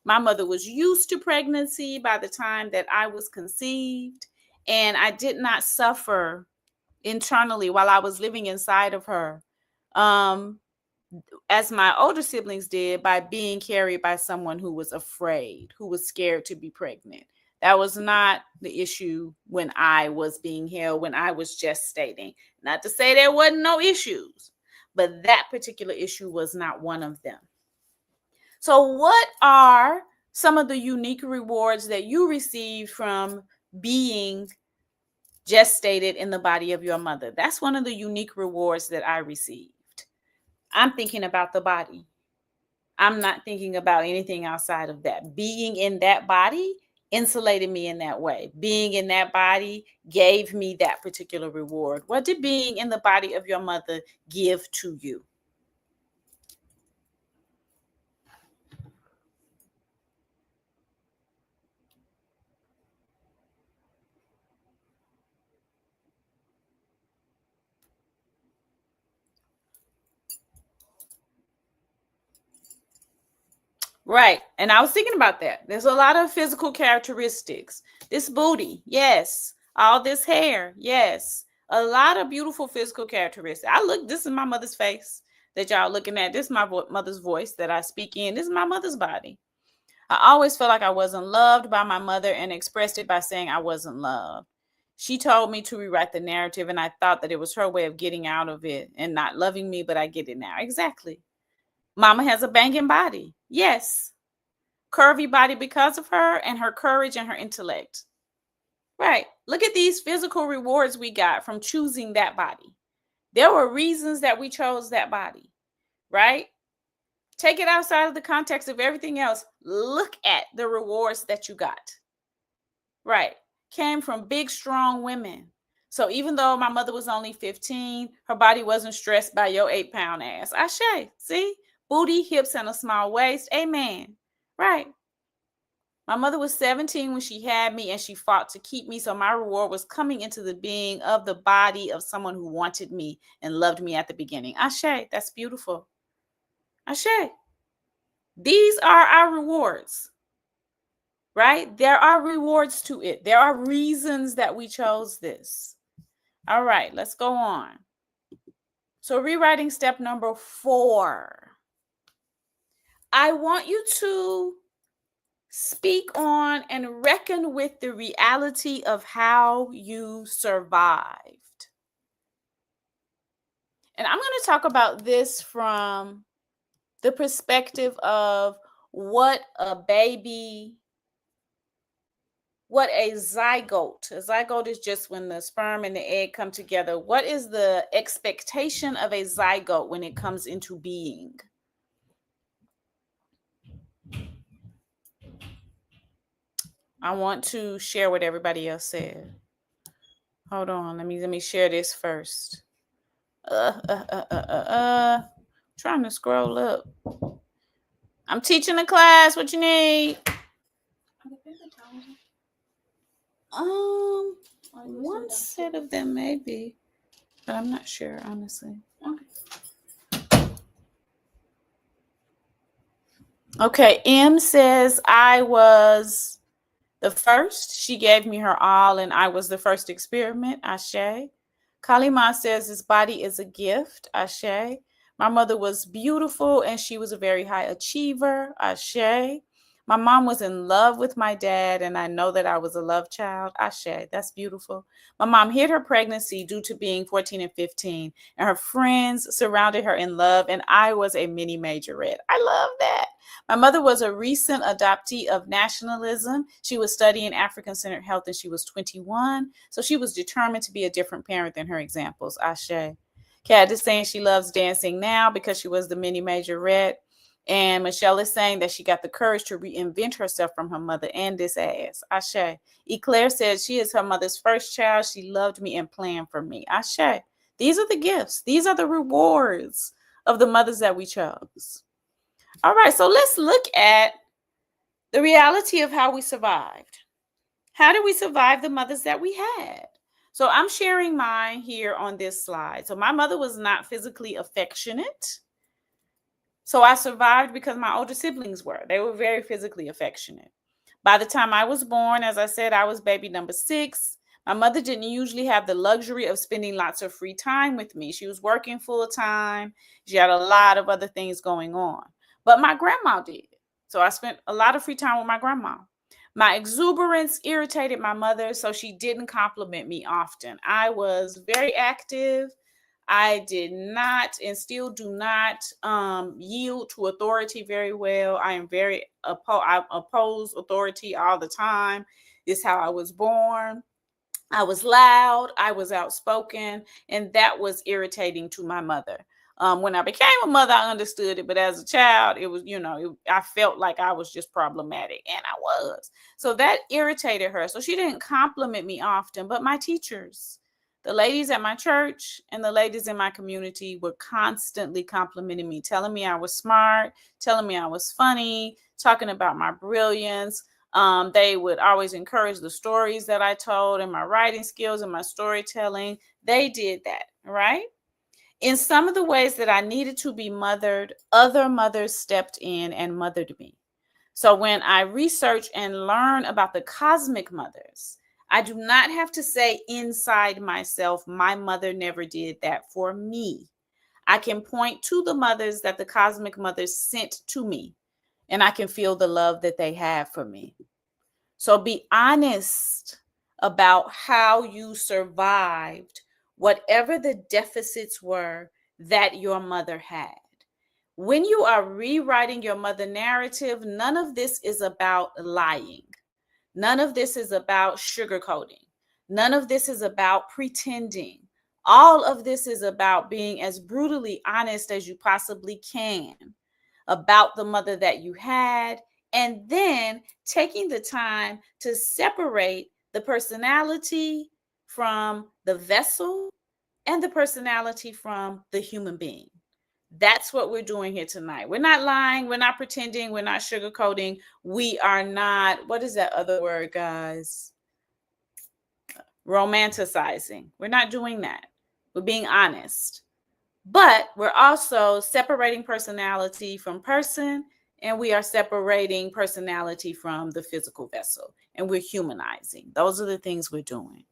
My mother was used to pregnancy by the time that I was conceived, and I did not suffer internally while I was living inside of her, as my older siblings did, by being carried by someone who was afraid, who was scared to be pregnant. That was not the issue when I was being held, when I was gestating. Not to say there wasn't no issues, but that particular issue was not one of them. So what are some of the unique rewards that you received from being gestated in the body of your mother? That's one of the unique rewards that I received. I'm thinking about the body. I'm not thinking about anything outside of that. Being in that body insulated me in that way. Being in that body gave me that particular reward. What did being in the body of your mother give to you? Right. And I was thinking about that. There's a lot of physical characteristics. This booty, yes. All this hair, yes. A lot of beautiful physical characteristics. This is my mother's face that y'all looking at. This is my mother's voice that I speak in. This is my mother's body. I always felt like I wasn't loved by my mother and expressed it by saying I wasn't loved. She told me to rewrite the narrative, and I thought that it was her way of getting out of it and not loving me, but I get it now. Exactly. Mama has a banging body. Yes. Curvy body because of her and her courage and her intellect. Right. Look at these physical rewards we got from choosing that body. There were reasons that we chose that body, right? Take it outside of the context of everything else. Look at the rewards that you got. Right. Came from big, strong women. So even though my mother was only 15, her body wasn't stressed by your 8-pound ass. Ashe. See? Booty, hips, and a small waist. Amen. Right. My mother was 17 when she had me, and she fought to keep me. So my reward was coming into the being of the body of someone who wanted me and loved me at the beginning. Ashe. That's beautiful. Ashe. These are our rewards. Right? There are rewards to it. There are reasons that we chose this. All right, let's go on. So rewriting step number 4. I want you to Speak on and reckon with the reality of how you survived. And I'm going to talk about this from the perspective of what a baby, what a zygote. A zygote is just when the sperm and the egg come together. What is the expectation of a zygote when it comes into being? I want to share what everybody else said. Hold on, let me share this first. Trying to scroll up. I'm teaching the class. What you need? One set of them maybe, but I'm not sure honestly. Okay, M says I was the first. She gave me her all, and I was the first experiment. Ashe. Kalima says this body is a gift. Ashe. My mother was beautiful, and she was a very high achiever. Ashe. My mom was in love with my dad, and I know that I was a love child. Ashe. That's beautiful. My mom hid her pregnancy due to being 14 and 15, and her friends surrounded her in love, and I was a mini majorette. I love that. My mother was a recent adoptee of nationalism. She was studying African-centered health and she was 21. So she was determined to be a different parent than her examples. Ashe. Kat is saying she loves dancing now because she was the mini majorette. And Michelle is saying that she got the courage to reinvent herself from her mother and this ass. Ashe. Eclaire says she is her mother's first child. She loved me and planned for me. Ashe. These are the gifts. These are the rewards of the mothers that we chose. All right, so let's look at the reality of how we survived. How did we survive the mothers that we had? So I'm sharing mine here on this slide. So my mother was not physically affectionate. So I survived because my older siblings were. They were very physically affectionate. By the time I was born, as I said, I was baby number 6. My mother didn't usually have the luxury of spending lots of free time with me. She was working full time. She had a lot of other things going on. But my grandma did. So I spent a lot of free time with my grandma. My exuberance irritated my mother, so she didn't compliment me often. I was very active. I did not and still do not yield to authority very well. I am very I oppose authority all the time. It's how I was born. I was loud, I was outspoken, and that was irritating to my mother. When I became a mother, I understood it, but as a child, it was, I felt like I was just problematic, and I was. So that irritated her. So she didn't compliment me often, but my teachers, the ladies at my church and the ladies in my community were constantly complimenting me, telling me I was smart, telling me I was funny, talking about my brilliance. They would always encourage the stories that I told and my writing skills and my storytelling. They did that, right? In some of the ways that I needed to be mothered, other mothers stepped in and mothered me. So when I research and learn about the cosmic mothers, I do not have to say inside myself, my mother never did that for me. I can point to the mothers that the cosmic mothers sent to me, and I can feel the love that they have for me. So be honest about how you survived whatever the deficits were that your mother had. When you are rewriting your mother narrative, none of this is about lying. None of this is about sugarcoating. None of this is about pretending. All of this is about being as brutally honest as you possibly can about the mother that you had, and then taking the time to separate the personality from the vessel and the personality from the human being. That's what we're doing here tonight. We're not lying. We're not pretending. We're not sugarcoating. We are not, what is that other word, guys? Romanticizing. We're not doing that. We're being honest. But we're also separating personality from person, and we are separating personality from the physical vessel, and we're humanizing. Those are the things we're doing.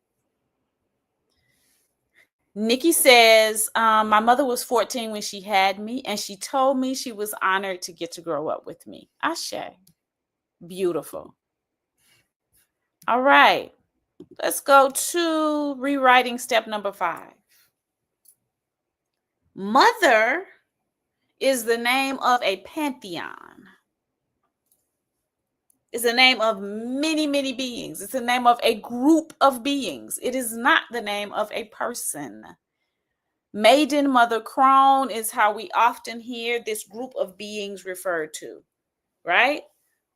Nikki says, my mother was 14 when she had me, and she told me she was honored to get to grow up with me. Ashe. Beautiful. All right. Let's go to rewriting step number 5. Mother is the name of a pantheon. It's the name of many, many beings. It's the name of a group of beings. It is not the name of a person. Maiden Mother Crone is how we often hear this group of beings referred to, right?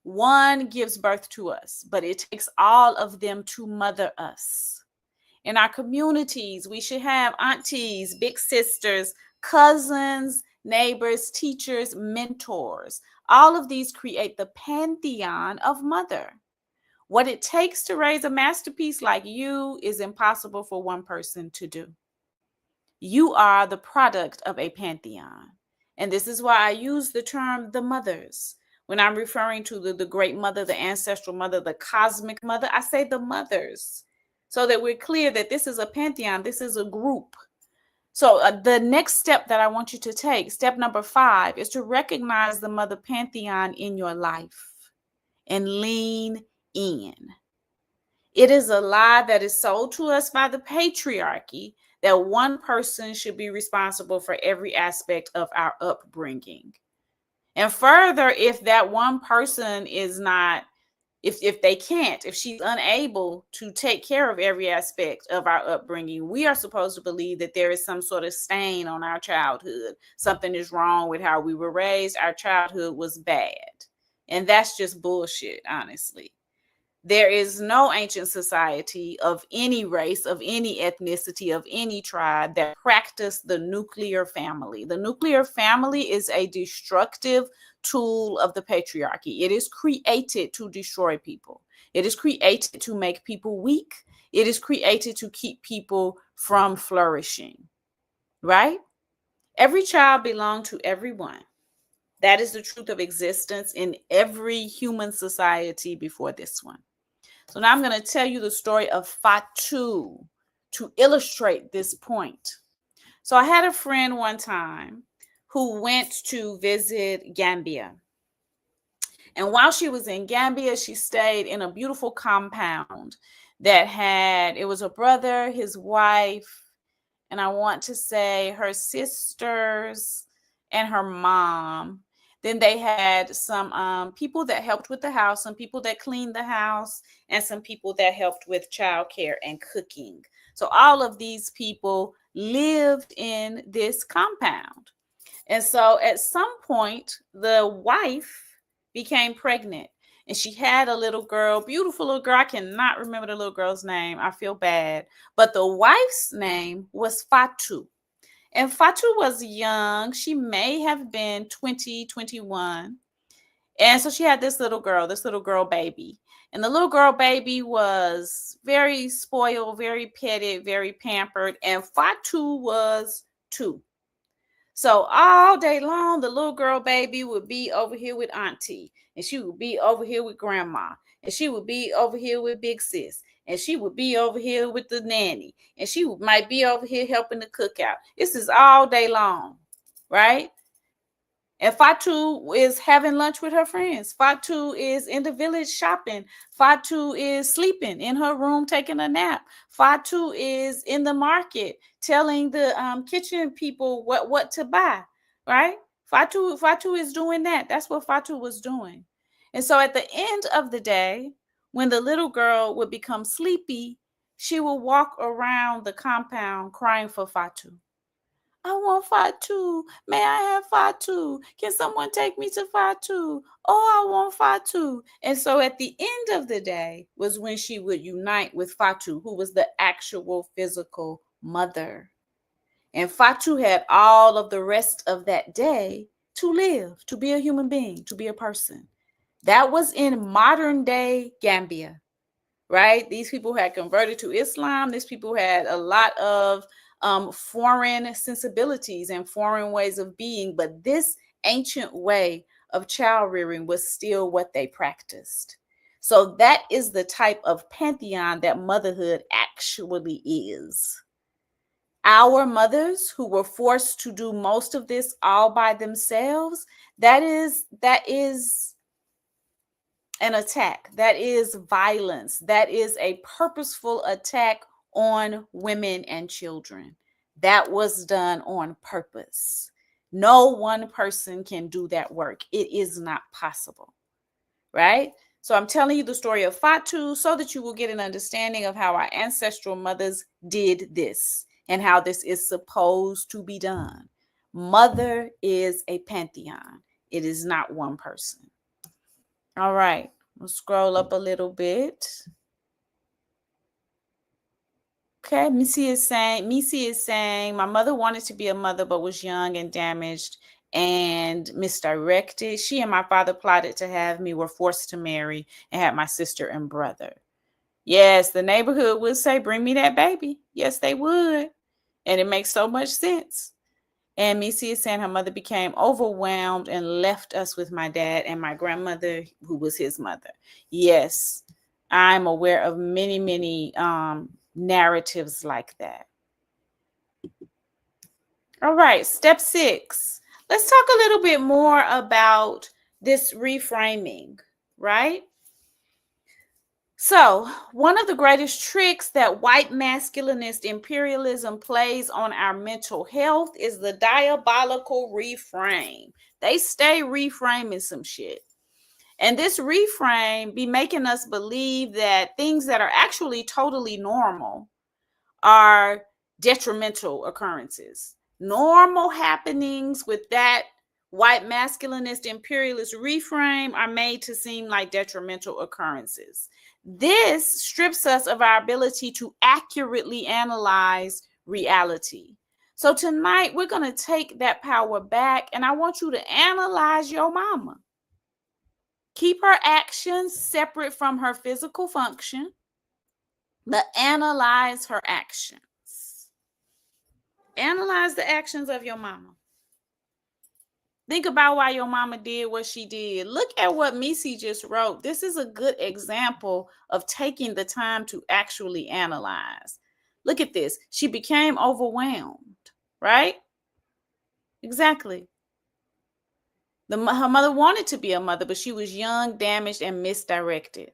One gives birth to us, but it takes all of them to mother us. In our communities, we should have aunties, big sisters, cousins, neighbors, teachers, mentors. All of these create the pantheon of mother. What it takes to raise a masterpiece like you is impossible for one person to do. You are the product of a pantheon. And this is why I use the term the mothers. When I'm referring to the great mother, the ancestral mother, the cosmic mother, I say the mothers, so that we're clear that this is a pantheon, this is a group. So the next step that I want you to take, step number 5, is to recognize the mother pantheon in your life and lean in. It is a lie that is sold to us by the patriarchy that one person should be responsible for every aspect of our upbringing. And further, if that one person is not, if they can't, if she's unable to take care of every aspect of our upbringing, we are supposed to believe that there is some sort of stain on our childhood. Something is wrong with how we were raised. Our childhood was bad. And that's just bullshit, honestly. There is no ancient society of any race, of any ethnicity, of any tribe that practiced the nuclear family. The nuclear family is a destructive tool of the patriarchy. It is created to destroy people. It is created to make people weak. It is created to keep people from flourishing, right? Every child belongs to everyone. That is the truth of existence in every human society before this one. So now I'm going to tell you the story of Fatu to illustrate this point. So I had a friend one time who went to visit Gambia. And while she was in Gambia, she stayed in a beautiful compound that had, it was a brother, his wife, and I want to say her sisters and her mom. Then they had some people that helped with the house, some people that cleaned the house, and some people that helped with childcare and cooking. So all of these people lived in this compound. And so at some point, the wife became pregnant and she had a little girl, beautiful little girl. I cannot remember the little girl's name. I feel bad. But the wife's name was Fatu. And Fatu was young. She may have been 20, 21. And so she had this little girl baby. And the little girl baby was very spoiled, very petted, very pampered. And Fatu was 2. So all day long, the little girl baby would be over here with auntie, and she would be over here with grandma, and she would be over here with big sis, and she would be over here with the nanny, and she might be over here helping the cookout. This is all day long, right? And Fatu is having lunch with her friends. Fatu is in the village shopping. Fatu is sleeping in her room taking a nap. Fatu is in the market telling the kitchen people what to buy, right? Fatu is doing that. That's what Fatu was doing. And so at the end of the day, when the little girl would become sleepy, she would walk around the compound crying for Fatu. I want Fatu. May I have Fatu? Can someone take me to Fatu? Oh, I want Fatu. And so at the end of the day was when she would unite with Fatu, who was the actual physical mother. And Fatu had all of the rest of that day to live, to be a human being, to be a person. That was in modern day Gambia, right? These people had converted to Islam. These people had a lot of foreign sensibilities and foreign ways of being, but this ancient way of child rearing was still what they practiced. So that is the type of pantheon that motherhood actually is. Our mothers who were forced to do most of this all by themselves, that is an attack. That is violence. That is a purposeful attack on women and children. That was done on purpose. No one person can do that work. It is not possible, right? So I'm telling you the story of Fatu so that you will get an understanding of how our ancestral mothers did this and how this is supposed to be done. Mother is a pantheon. It is not one person. All right, we'll scroll up a little bit. Okay, Missy is saying, my mother wanted to be a mother but was young and damaged and misdirected. She and my father plotted to have me, were forced to marry, and had my sister and brother. Yes, the neighborhood would say, bring me that baby. Yes, they would. And it makes so much sense. And Missy is saying her mother became overwhelmed and left us with my dad and my grandmother, who was his mother. Yes, I'm aware of many, many narratives like that. All right, step 6. Let's talk a little bit more about this reframing, right? So, one of the greatest tricks that white masculinist imperialism plays on our mental health is the diabolical reframe. They stay reframing some shit. And this reframe be making us believe that things that are actually totally normal are detrimental occurrences. Normal happenings with that white masculinist imperialist reframe are made to seem like detrimental occurrences. This strips us of our ability to accurately analyze reality. So tonight we're going to take that power back, and I want you to analyze your mama. Keep her actions separate from her physical function, but analyze her actions. Analyze the actions of your mama. Think about why your mama did what she did. Look at what Missy just wrote. This is a good example of taking the time to actually analyze. Look at this. She became overwhelmed, right? Exactly. Her mother wanted to be a mother, but she was young, damaged, and misdirected.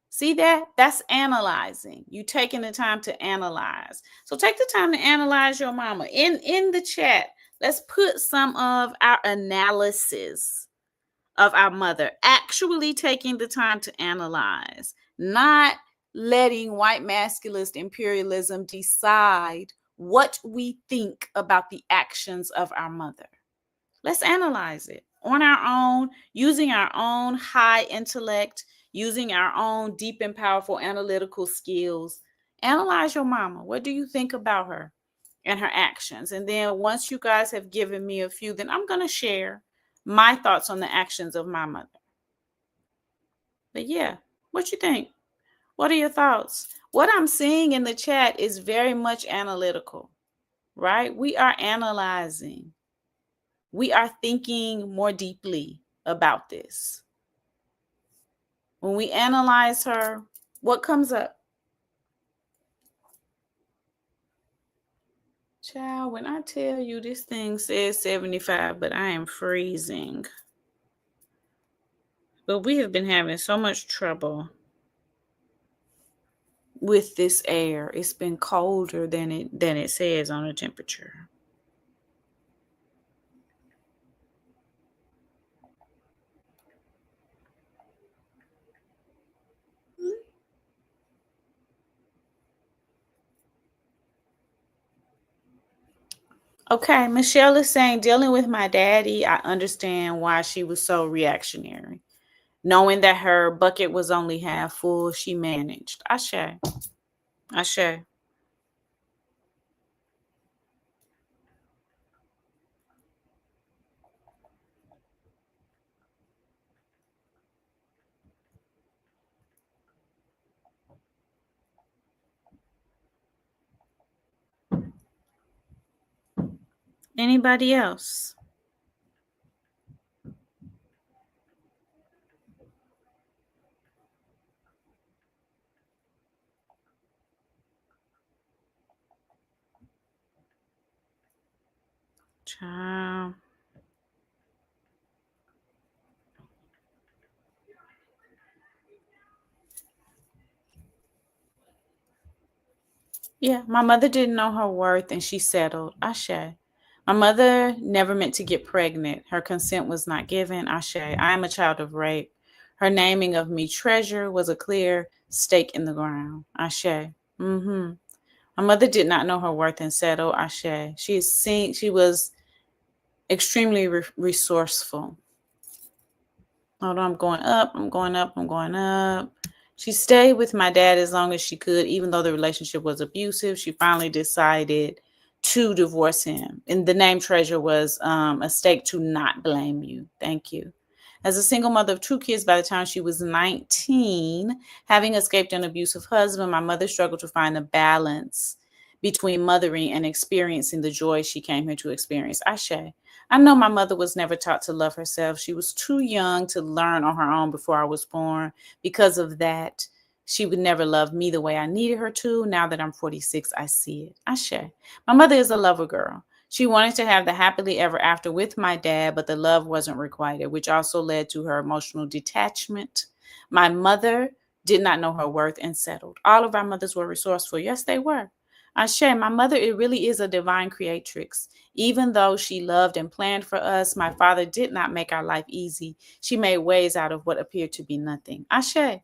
See that? That's analyzing. You taking the time to analyze. So take the time to analyze your mama. In the chat, let's put some of our analysis of our mother, actually taking the time to analyze, not letting white masculinist imperialism decide what we think about the actions of our mother. Let's analyze it on our own, using our own high intellect, using our own deep and powerful analytical skills. Analyze your mama. What do you think about her and her actions? And then once you guys have given me a few, then I'm going to share my thoughts on the actions of my mother. But yeah, what you think? What are your thoughts? What I'm seeing in the chat is very much analytical, right? We are analyzing. We are thinking more deeply about this. When we analyze her, what comes up? Child, when I tell you this thing says 75, but I am freezing. But we have been having so much trouble with this air. It's been colder than it says on the temperature. Okay, Michelle is saying, dealing with my daddy, I understand why she was so reactionary. Knowing that her bucket was only half full, she managed. Ashe. Ashe. Anybody else? Child. Yeah, my mother didn't know her worth and she settled. Ashe. My mother never meant to get pregnant. Her consent was not given. Ashe. I am a child of rape. Her naming of me treasure was a clear stake in the ground. Ashe. Mm-hmm. My mother did not know her worth and settled. Ashe. She was extremely resourceful. Hold on, I'm going up, I'm going up, I'm going up. She stayed with my dad as long as she could, even though the relationship was abusive. She finally decided to divorce him. And the name Treasure was a stake to not blame you. Thank you. As a single mother of two kids by the time she was 19, having escaped an abusive husband, my mother struggled to find a balance between mothering and experiencing the joy she came here to experience. Ashe. I know my mother was never taught to love herself. She was too young to learn on her own before I was born. Because of that, she would never love me the way I needed her to. Now that I'm 46, I see it. Ashe. My mother is a lover girl. She wanted to have the happily ever after with my dad, but the love wasn't requited, which also led to her emotional detachment. My mother did not know her worth and settled. All of our mothers were resourceful. Yes, they were. Ashe, my mother, it really is a divine creatrix. Even though she loved and planned for us, my father did not make our life easy. She made ways out of what appeared to be nothing. Ashe.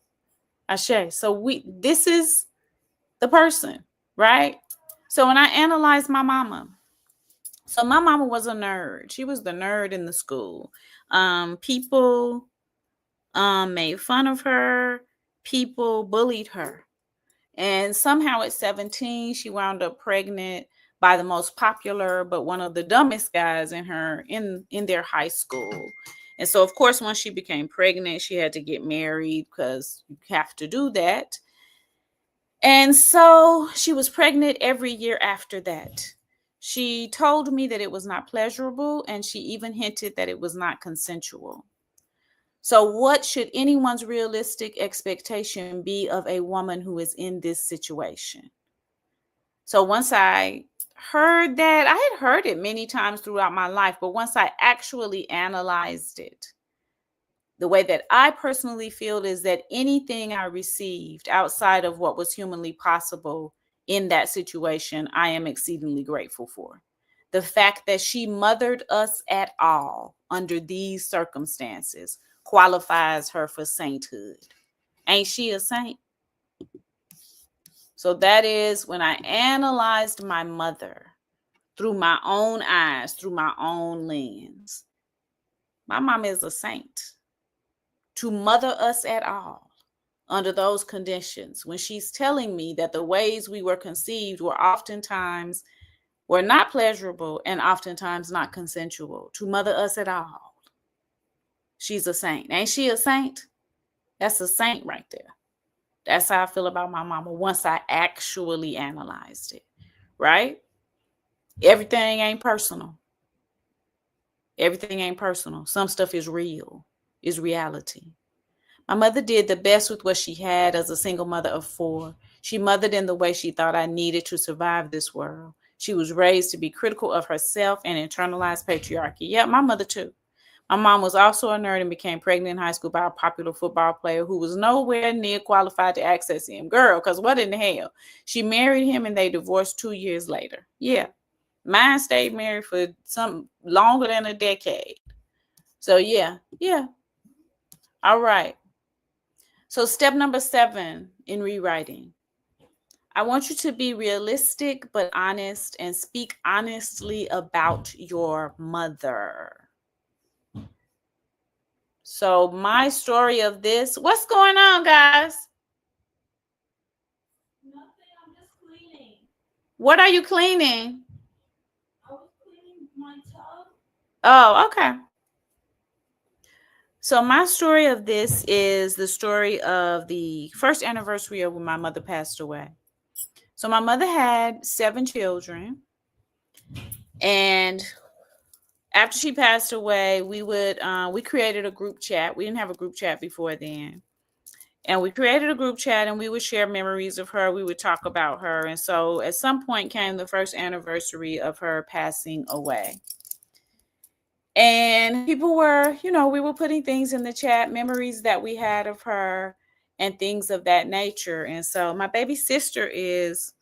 Ashe. So this is the person, right? So when I analyze my mama, so my mama was a nerd. She was the nerd in the school. People made fun of her. People bullied her. And somehow at 17, she wound up pregnant by the most popular, but one of the dumbest guys in their high school. And so, of course, once she became pregnant, she had to get married because you have to do that. And so she was pregnant every year after that. She told me that it was not pleasurable, and she even hinted that it was not consensual. So, what should anyone's realistic expectation be of a woman who is in this situation? So, once I heard that, I had heard it many times throughout my life, but once I actually analyzed it, the way that I personally feel is that anything I received outside of what was humanly possible in that situation, I am exceedingly grateful for. The fact that she mothered us at all under these circumstances qualifies her for sainthood. Ain't she a saint? So that is when I analyzed my mother through my own eyes, through my own lens. My mom is a saint. To mother us at all under those conditions, when she's telling me that the ways we were conceived were not pleasurable and oftentimes not consensual, to mother us at all, she's a saint. Ain't she a saint? That's a saint right there. That's how I feel about my mama once I actually analyzed it, right? Everything ain't personal. Everything ain't personal. Some stuff is real, is reality. My mother did the best with what she had as a single mother of 4. She mothered in the way she thought I needed to survive this world. She was raised to be critical of herself and internalized patriarchy. Yeah, my mother too. My mom was also a nerd and became pregnant in high school by a popular football player who was nowhere near qualified to access him. Girl, because what in the hell? She married him and they divorced 2 years later. Yeah, mine stayed married for some longer than a decade. So yeah. All right. So step number 7 in rewriting. I want you to be realistic but honest and speak honestly about your mother. So my story of this, what's going on, guys? Nothing, I'm just cleaning. What are you cleaning? I was cleaning my tub. Oh, okay. So my story of this is the story of the first anniversary of when my mother passed away. So my mother had 7 children, and after she passed away, we created a group chat. We didn't have a group chat before then. And we created a group chat and we would share memories of her. We would talk about her. And so at some point came the first anniversary of her passing away. And people were, we were putting things in the chat, memories that we had of her and things of that nature. And so my baby sister is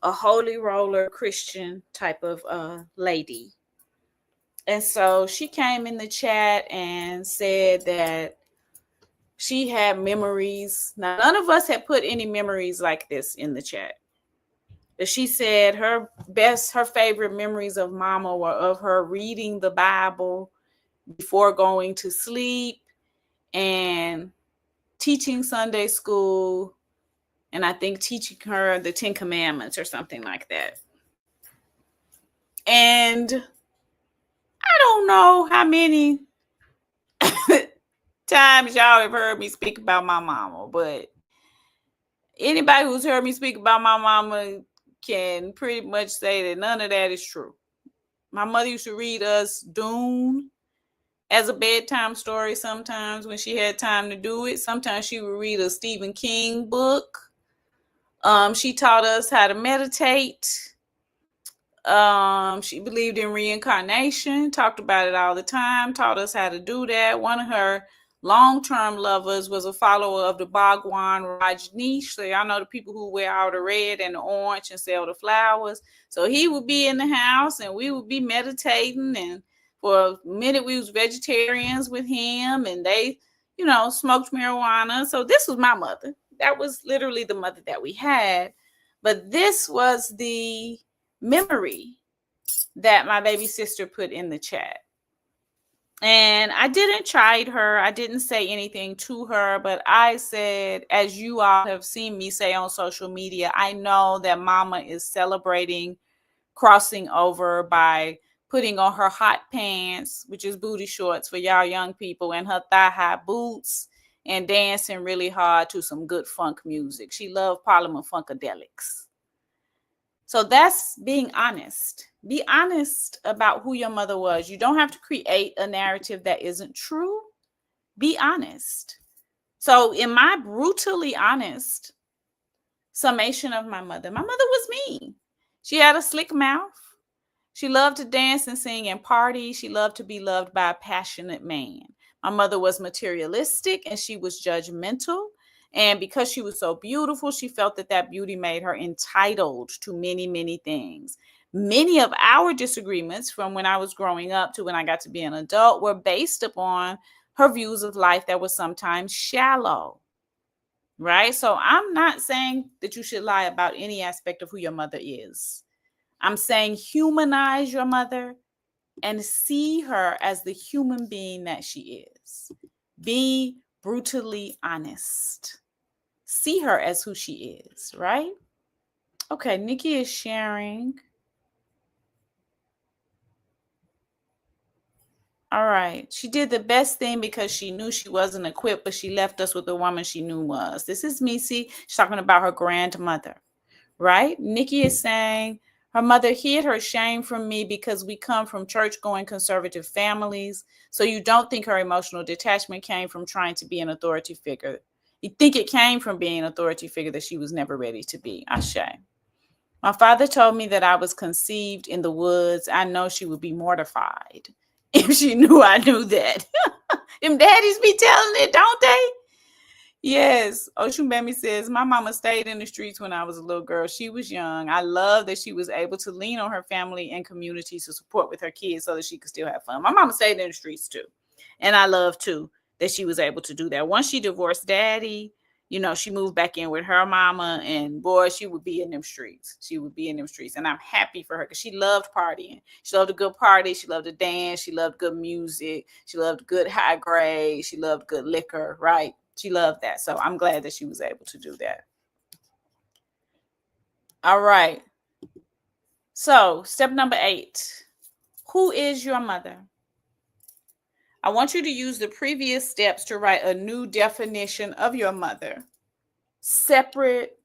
a holy roller Christian type of lady. And so she came in the chat and said that she had memories. Now, none of us had put any memories like this in the chat. But she said her favorite memories of mama were of her reading the Bible before going to sleep and teaching Sunday school. And I think teaching her the 10 Commandments or something like that. And I don't know how many times y'all have heard me speak about my mama, but anybody who's heard me speak about my mama can pretty much say that none of that is true. My mother used to read us Dune as a bedtime story sometimes when she had time to do it. Sometimes she would read a Stephen King book. She taught us how to meditate. She believed in reincarnation, talked about it all the time, taught us how to do that. One of her long-term lovers was a follower of the Bhagwan Rajneesh. So y'all know the people who wear all the red and the orange and sell the flowers. So he would be in the house and we would be meditating, and for a minute we was vegetarians with him, and they, smoked marijuana. So this was my mother. That was literally the mother that we had. But this was the memory that my baby sister put in the chat. And I didn't chide her. I didn't say anything to her, but I said, as you all have seen me say on social media, I know that mama is celebrating crossing over by putting on her hot pants, which is booty shorts for y'all young people, and her thigh-high boots, and dancing really hard to some good funk music. She loved Parliament Funkadelics. So that's being honest. Be honest about who your mother was. You don't have to create a narrative that isn't true. Be honest. So in my brutally honest summation of my mother was me. She had a slick mouth. She loved to dance and sing and party. She loved to be loved by a passionate man. My mother was materialistic and she was judgmental. And because she was so beautiful, she felt that beauty made her entitled to many, many things. Many of our disagreements from when I was growing up to when I got to be an adult were based upon her views of life that were sometimes shallow, right? So I'm not saying that you should lie about any aspect of who your mother is. I'm saying humanize your mother and see her as the human being that she is. Be brutally honest. See her as who she is, right? Okay, Nikki is sharing. All right. She did the best thing because she knew she wasn't equipped, but she left us with the woman she knew was. This is Missy. She's talking about her grandmother, right? Nikki is saying her mother hid her shame from me because we come from church-going conservative families. So you don't think her emotional detachment came from trying to be an authority figure. You think it came from being an authority figure that she was never ready to be. Ashe. My father told me that I was conceived in the woods. I know she would be mortified if she knew I knew that. Them daddies be telling it, don't they? Yes. Oshunbemi says, my mama stayed in the streets when I was a little girl. She was young. I love that she was able to lean on her family and community to support with her kids so that she could still have fun. My mama stayed in the streets too. And I love too that she was able to do that. Once she divorced daddy, she moved back in with her mama, and boy, she would be in them streets. She would be in them streets. And I'm happy for her because she loved partying. She loved a good party. She loved to dance. She loved good music. She loved good high grade. She loved good liquor, right? She loved that. So I'm glad that she was able to do that. All right. So step number 8. Who is your mother? I want you to use the previous steps to write a new definition of your mother, separate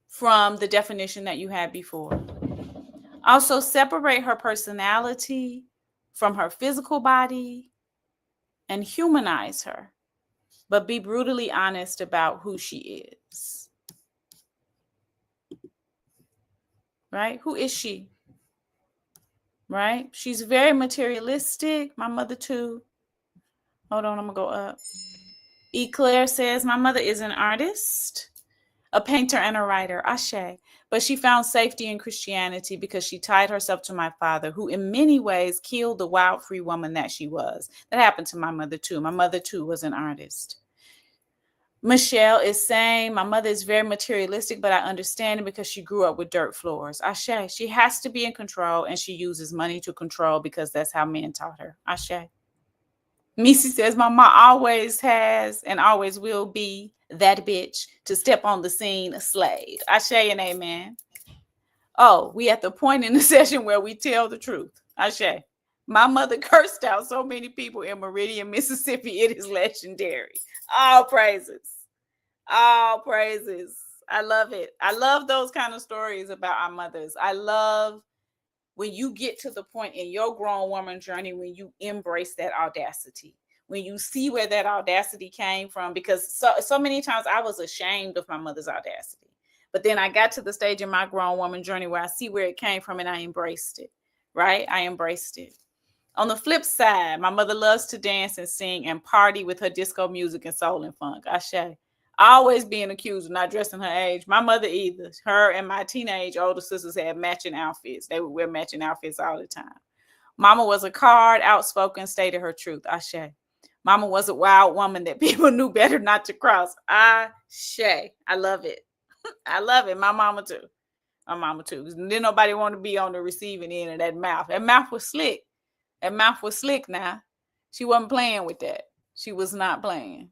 from the definition that you had before. Also, separate her personality from her physical body and humanize her, but be brutally honest about who she is. Right? Who is she? Right? She's very materialistic. My mother too. Hold on, I'm gonna go up. Eclaire says, my mother is an artist, a painter and a writer. Ashe. But she found safety in Christianity because she tied herself to my father, who in many ways killed the wild, free woman that she was. That happened to my mother too. My mother too was an artist. Michelle is saying, my mother is very materialistic, but I understand it because she grew up with dirt floors. Ashe, she has to be in control, and she uses money to control because that's how men taught her. Ashe. Missy says, my mom always has and always will be that bitch to step on the scene slayed. Ashe and amen. Oh, we at the point in the session where we tell the truth. Ashe. My mother cursed out so many people in Meridian, Mississippi. It is legendary. All praises. All praises. I love it. I love those kind of stories about our mothers. I love when you get to the point in your grown woman journey when you embrace that audacity, when you see where that audacity came from, because so many times I was ashamed of my mother's audacity. But then I got to the stage in my grown woman journey where I see where it came from and I embraced it, right? I embraced it. On the flip side, my mother loves to dance and sing and party with her disco music and soul and funk. Ashe. Always being accused of not dressing her age. My mother either. Her and my teenage older sisters had matching outfits. They would wear matching outfits all the time. Mama was a card, outspoken, stated her truth. Ashe. Mama was a wild woman that people knew better not to cross. Ashe. I love it. I love it. My mama too. My mama too. Didn't nobody want to be on the receiving end of that mouth. That mouth was slick. That mouth was slick now. She wasn't playing with that. She was not playing.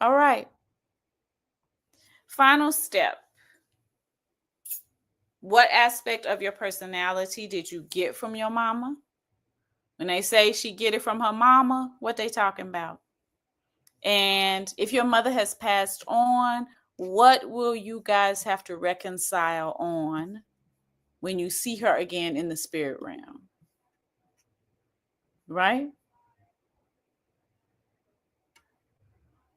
All right. Final step. What aspect of your personality did you get from your mama? When they say she get it from her mama, what they talking about? And if your mother has passed on, what will you guys have to reconcile on when you see her again in the spirit realm? Right?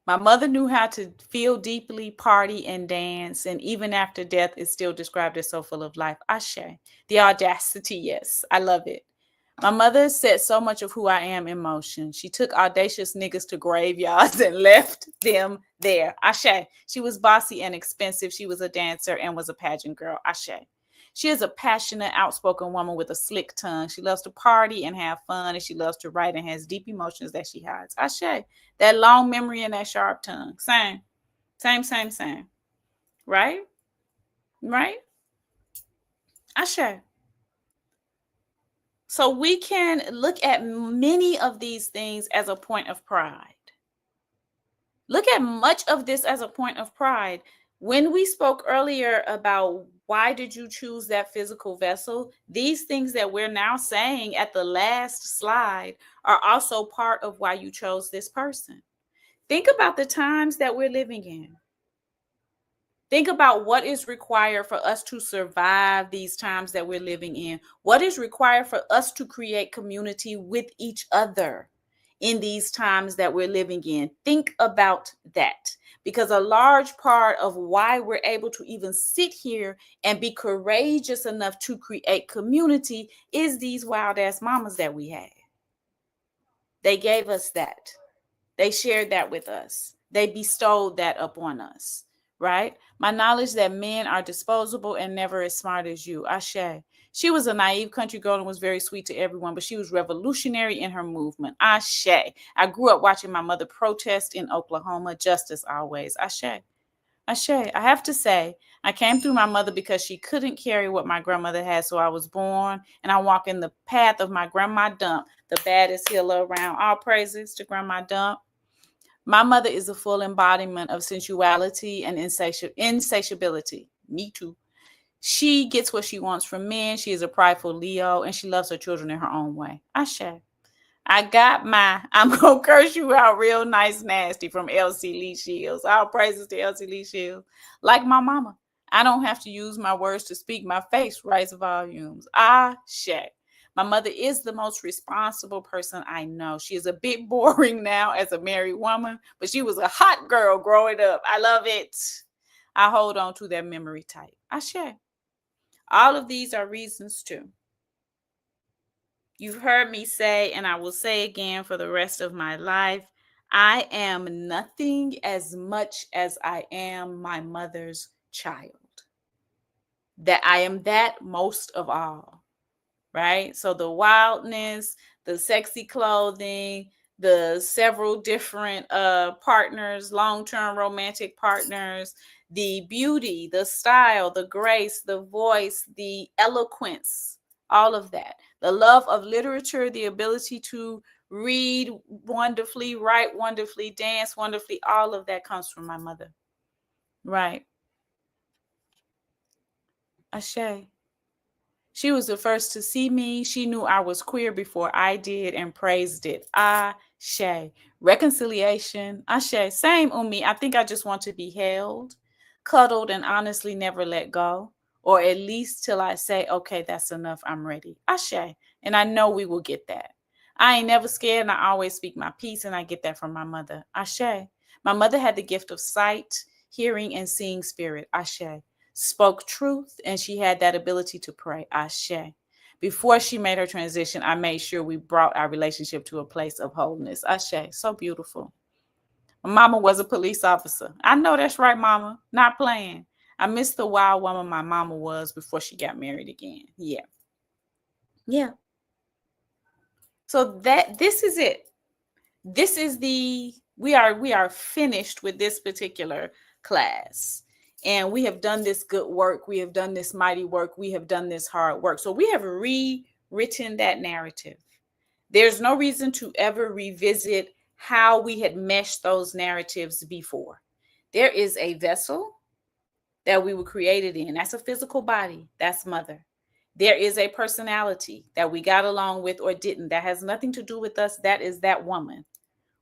My mother knew how to feel deeply, party, and dance, and even after death, is still described as so full of life. Ashe. The audacity, yes, I love it. My mother set so much of who I am in motion. She took audacious niggas to graveyards and left them there. Ashe. She was bossy and expensive. She was a dancer and was a pageant girl. Ashe. She is a passionate, outspoken woman with a slick tongue. She loves to party and have fun, and she loves to write and has deep emotions that she hides. Ashe. That long memory and that sharp tongue. Same. Right? Right? Ashe. So we can look at many of these things as a point of pride. Look at much of this as a point of pride. When we spoke earlier about why did you choose that physical vessel, these things that we're now saying at the last slide are also part of why you chose this person. Think about the times that we're living in. Think about what is required for us to survive these times that we're living in. What is required for us to create community with each other in these times that we're living in. Think about that, because a large part of why we're able to even sit here and be courageous enough to create community is these wild ass mamas that we had. They gave us that. They shared that with us. They bestowed that upon us, right? My knowledge that men are disposable and never as smart as you. Ashe. She was a naive country girl and was very sweet to everyone, but she was revolutionary in her movement. Ashe. I grew up watching my mother protest in Oklahoma, justice always. Ashe. Ashe. I have to say, I came through my mother because she couldn't carry what my grandmother had, so I was born, and I walk in the path of my grandma Dump, the baddest healer around. All praises to Grandma Dump. My mother is a full embodiment of sensuality and insatiability. Me too. She gets what she wants from men. She is a prideful Leo, and she loves her children in her own way. Ashe. I got my I'm going to curse you out real nice nasty from LC Lee Shields. All praises to LC Lee Shields. Like my mama, I don't have to use my words to speak. My face writes volumes. Ashe. My mother is the most responsible person I know. She is a bit boring now as a married woman, but she was a hot girl growing up. I love it. I hold on to that memory tight. Ashe. All of these are reasons too. You've heard me say, and I will say again for the rest of my life, I am nothing as much as I am my mother's child. that I am that most of all, right? So the wildness, the sexy clothing, the several different partners, long-term romantic partners, the beauty, the style, the grace, the voice, the eloquence, all of that. The love of literature, the ability to read wonderfully, write wonderfully, dance wonderfully, all of that comes from my mother. Right. Ashe. She was the first to see me. She knew I was queer before I did and praised it. Ashe. Reconciliation. Ashe. Same, Umi. I think I just want to be held, cuddled, and honestly never let go. Or at least till I say, okay, that's enough. I'm ready. Ashe. And I know we will get that. I ain't never scared and I always speak my piece, and I get that from my mother. Ashe. My mother had the gift of sight, hearing, and seeing spirit. Ashe. Spoke truth, and she had that ability to pray. Ashe. Before she made her transition, I made sure we brought our relationship to a place of wholeness. Ashe. So beautiful. My mama was a police officer. I know that's right, mama. Not playing. I miss the wild woman my mama was before she got married again. Yeah. Yeah. So this is it. This is we are finished with this particular class. And we have done this good work. We have done this mighty work. We have done this hard work. So we have rewritten that narrative. There's no reason to ever revisit how we had meshed those narratives before. There is a vessel that we were created in. That's a physical body. That's mother. There is a personality that we got along with or didn't. That has nothing to do with us. That is that woman.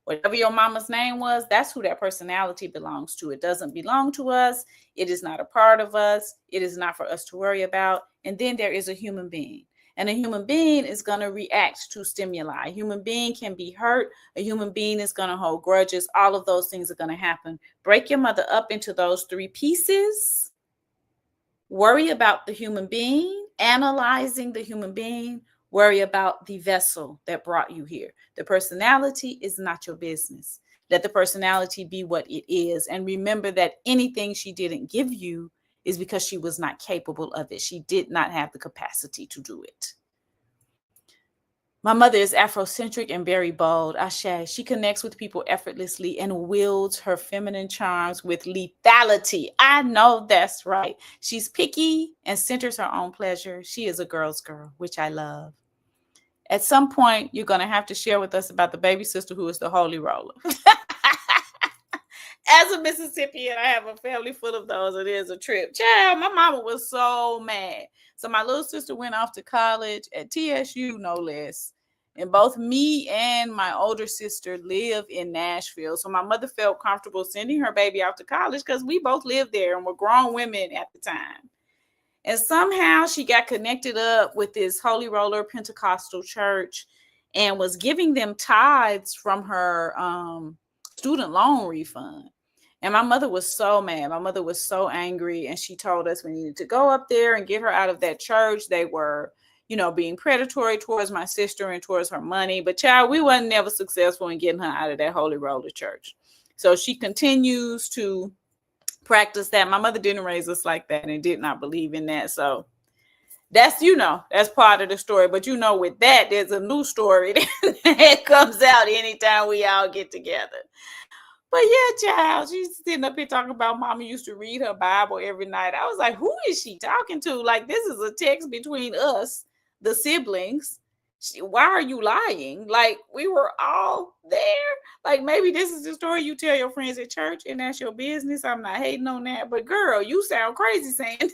Whatever your mama's name was, that's who that personality belongs to. It doesn't belong to us. It is not a part of us. It is not for us to worry about. And then there is a human being. And a human being is going to react to stimuli. A human being can be hurt. A human being is going to hold grudges. All of those things are going to happen. Break your mother up into those three pieces. Worry about the human being, analyzing the human being. Worry about the vessel that brought you here. The personality is not your business. Let the personality be what it is. And remember that anything she didn't give you is because she was not capable of it. She did not have the capacity to do it. My mother is Afrocentric and very bold. Ashe. She connects with people effortlessly and wields her feminine charms with lethality. I know that's right. She's picky and centers her own pleasure. She is a girl's girl, which I love. At some point, you're going to have to share with us about the baby sister who is the holy roller. As a Mississippian, I have a family full of those. It is a trip. Child, my mama was so mad. So my little sister went off to college at TSU, no less. And both me and my older sister live in Nashville. So my mother felt comfortable sending her baby out to college because we both lived there and were grown women at the time. And somehow she got connected up with this Holy Roller Pentecostal church and was giving them tithes from her student loan refund. And my mother was so mad. My mother was so angry. And she told us we needed to go up there and get her out of that church. They were, being predatory towards my sister and towards her money. But child, we wasn't never successful in getting her out of that Holy Roller church. So she continues to practice that. My mother didn't raise us like that and did not believe in that. So that's, that's part of the story. But with that, there's a new story that comes out anytime we all get together. But yeah, child, she's sitting up here talking about mama used to read her Bible every night. I was like, who is she talking to? Like, this is a text between us, the siblings. Why are you lying? Like, we were all there. Like, maybe this is the story you tell your friends at church and that's your business. I'm not hating on that. But girl, you sound crazy saying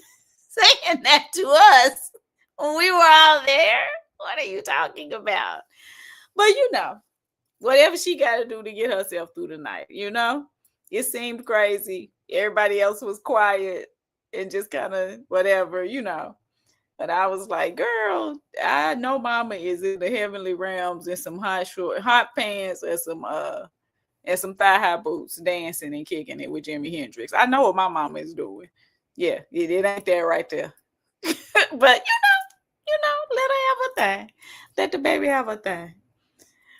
that to us when we were all there. What are you talking about? But whatever she got to do to get herself through the night, it seemed crazy. Everybody else was quiet and just kind of whatever, But I was like, girl, I know mama is in the heavenly realms in some hot pants and some thigh-high boots dancing and kicking it with Jimi Hendrix. I know what my mama is doing. Yeah, it ain't there right there. But, let her have a thing. Let the baby have a thing.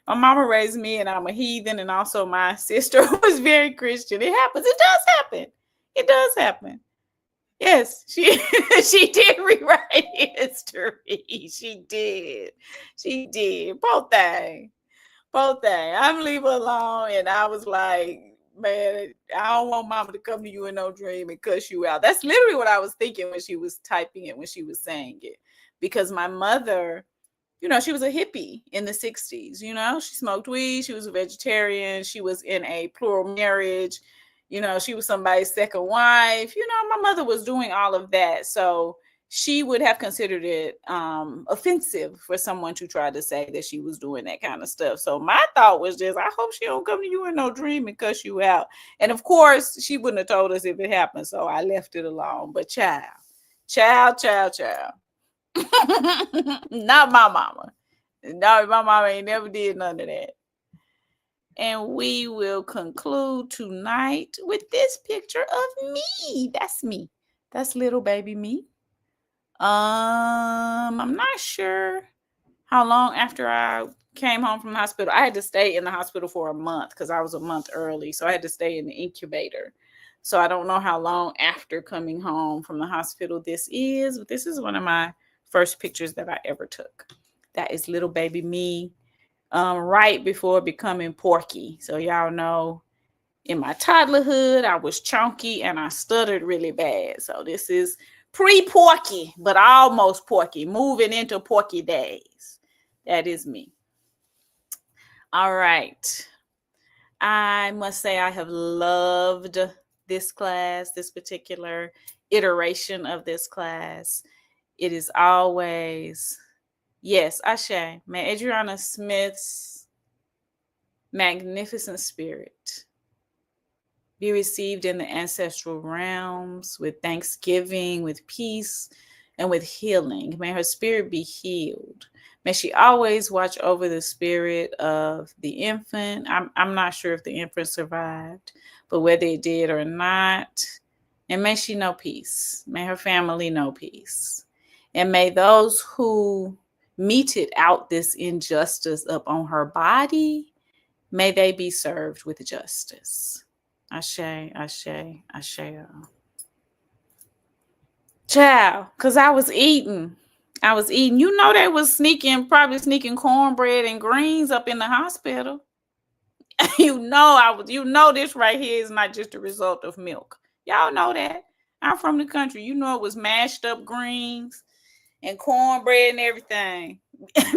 My mama raised me and I'm a heathen, and also my sister was very Christian. It happens. It does happen. It does happen. Yes, she she did rewrite history. She did. She did. Both thing. Both thing. I'm leave her alone. And I was like, man, I don't want mama to come to you in no dream and cuss you out. That's literally what I was thinking when she was typing it, when she was saying it. Because my mother, she was a hippie in the 60s. She smoked weed. She was a vegetarian. She was in a plural marriage. She was somebody's second wife. My mother was doing all of that. So she would have considered it offensive for someone to try to say that she was doing that kind of stuff. So my thought was just, I hope she don't come to you in no dream and cuss you out. And of course, she wouldn't have told us if it happened. So I left it alone. But child. Not my mama. No, my mama ain't never did none of that. And we will conclude tonight with this picture of me. That's me. That's little baby me. I'm not sure how long after I came home from the hospital. I had to stay in the hospital for a month because I was a month early. So I had to stay in the incubator. So I don't know how long after coming home from the hospital this is, but this is one of my first pictures that I ever took. That is little baby me, right before becoming Porky. So y'all know, in my toddlerhood, I was chunky and I stuttered really bad. So this is pre-Porky, but almost Porky, moving into Porky days. That is me. All right. I must say I have loved this class, this particular iteration of this class. It is always, yes, Ashe, may Adriana Smith's magnificent spirit be received in the ancestral realms with thanksgiving, with peace, and with healing. May her spirit be healed. May she always watch over the spirit of the infant. I'm not sure if the infant survived, but whether it did or not. And may she know peace. May her family know peace. And may those who meted out this injustice up on her body, may they be served with justice. Ashe, ashe, ashe. Child, because I was eating. They was probably sneaking cornbread and greens up in the hospital. This right here is not just a result of milk. Y'all know that. I'm from the country. It was mashed up greens and cornbread and everything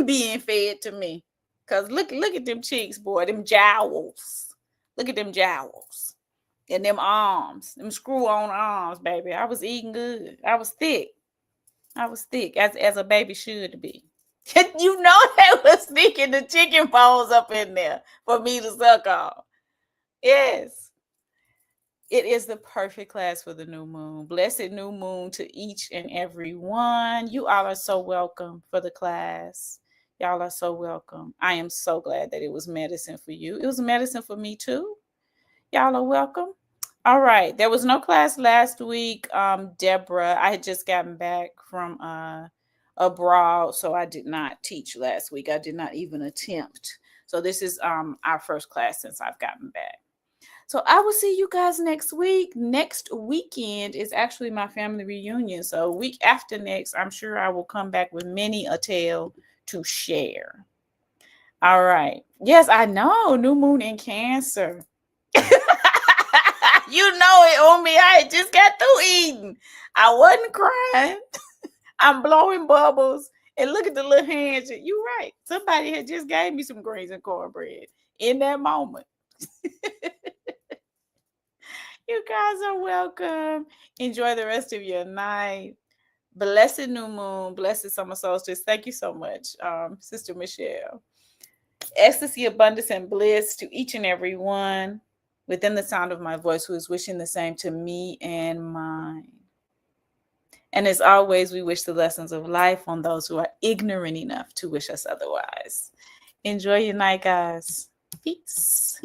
being fed to me. Because look at them cheeks, boy, them jowls. Look at them jowls. And them arms, them screw-on arms, baby. I was eating good. I was thick, as a baby should be. They was sneaking the chicken bones up in there for me to suck on. Yes. It is the perfect class for the new moon. Blessed new moon to each and every one. You all are so welcome for the class. Y'all are so welcome. I am so glad that it was medicine for you. It was medicine for me too. Y'all are welcome. All right. There was no class last week. Deborah, I had just gotten back from abroad, so I did not teach last week. I did not even attempt. So this is our first class since I've gotten back. So I will see you guys next week. Next weekend is actually my family reunion. So week after next, I'm sure I will come back with many a tale to share. All right. Yes, I know. New moon in Cancer. It on me. I just got through eating. I wasn't crying. I'm blowing bubbles. And look at the little hands. You're right. Somebody had just gave me some greens and cornbread in that moment. You guys are welcome. Enjoy the rest of your night. Blessed new moon. Blessed summer solstice. Thank you so much, Sister Michelle. Ecstasy, abundance, and bliss to each and every one within the sound of my voice who is wishing the same to me and mine. And as always, we wish the lessons of life on those who are ignorant enough to wish us otherwise. Enjoy your night, guys. Peace.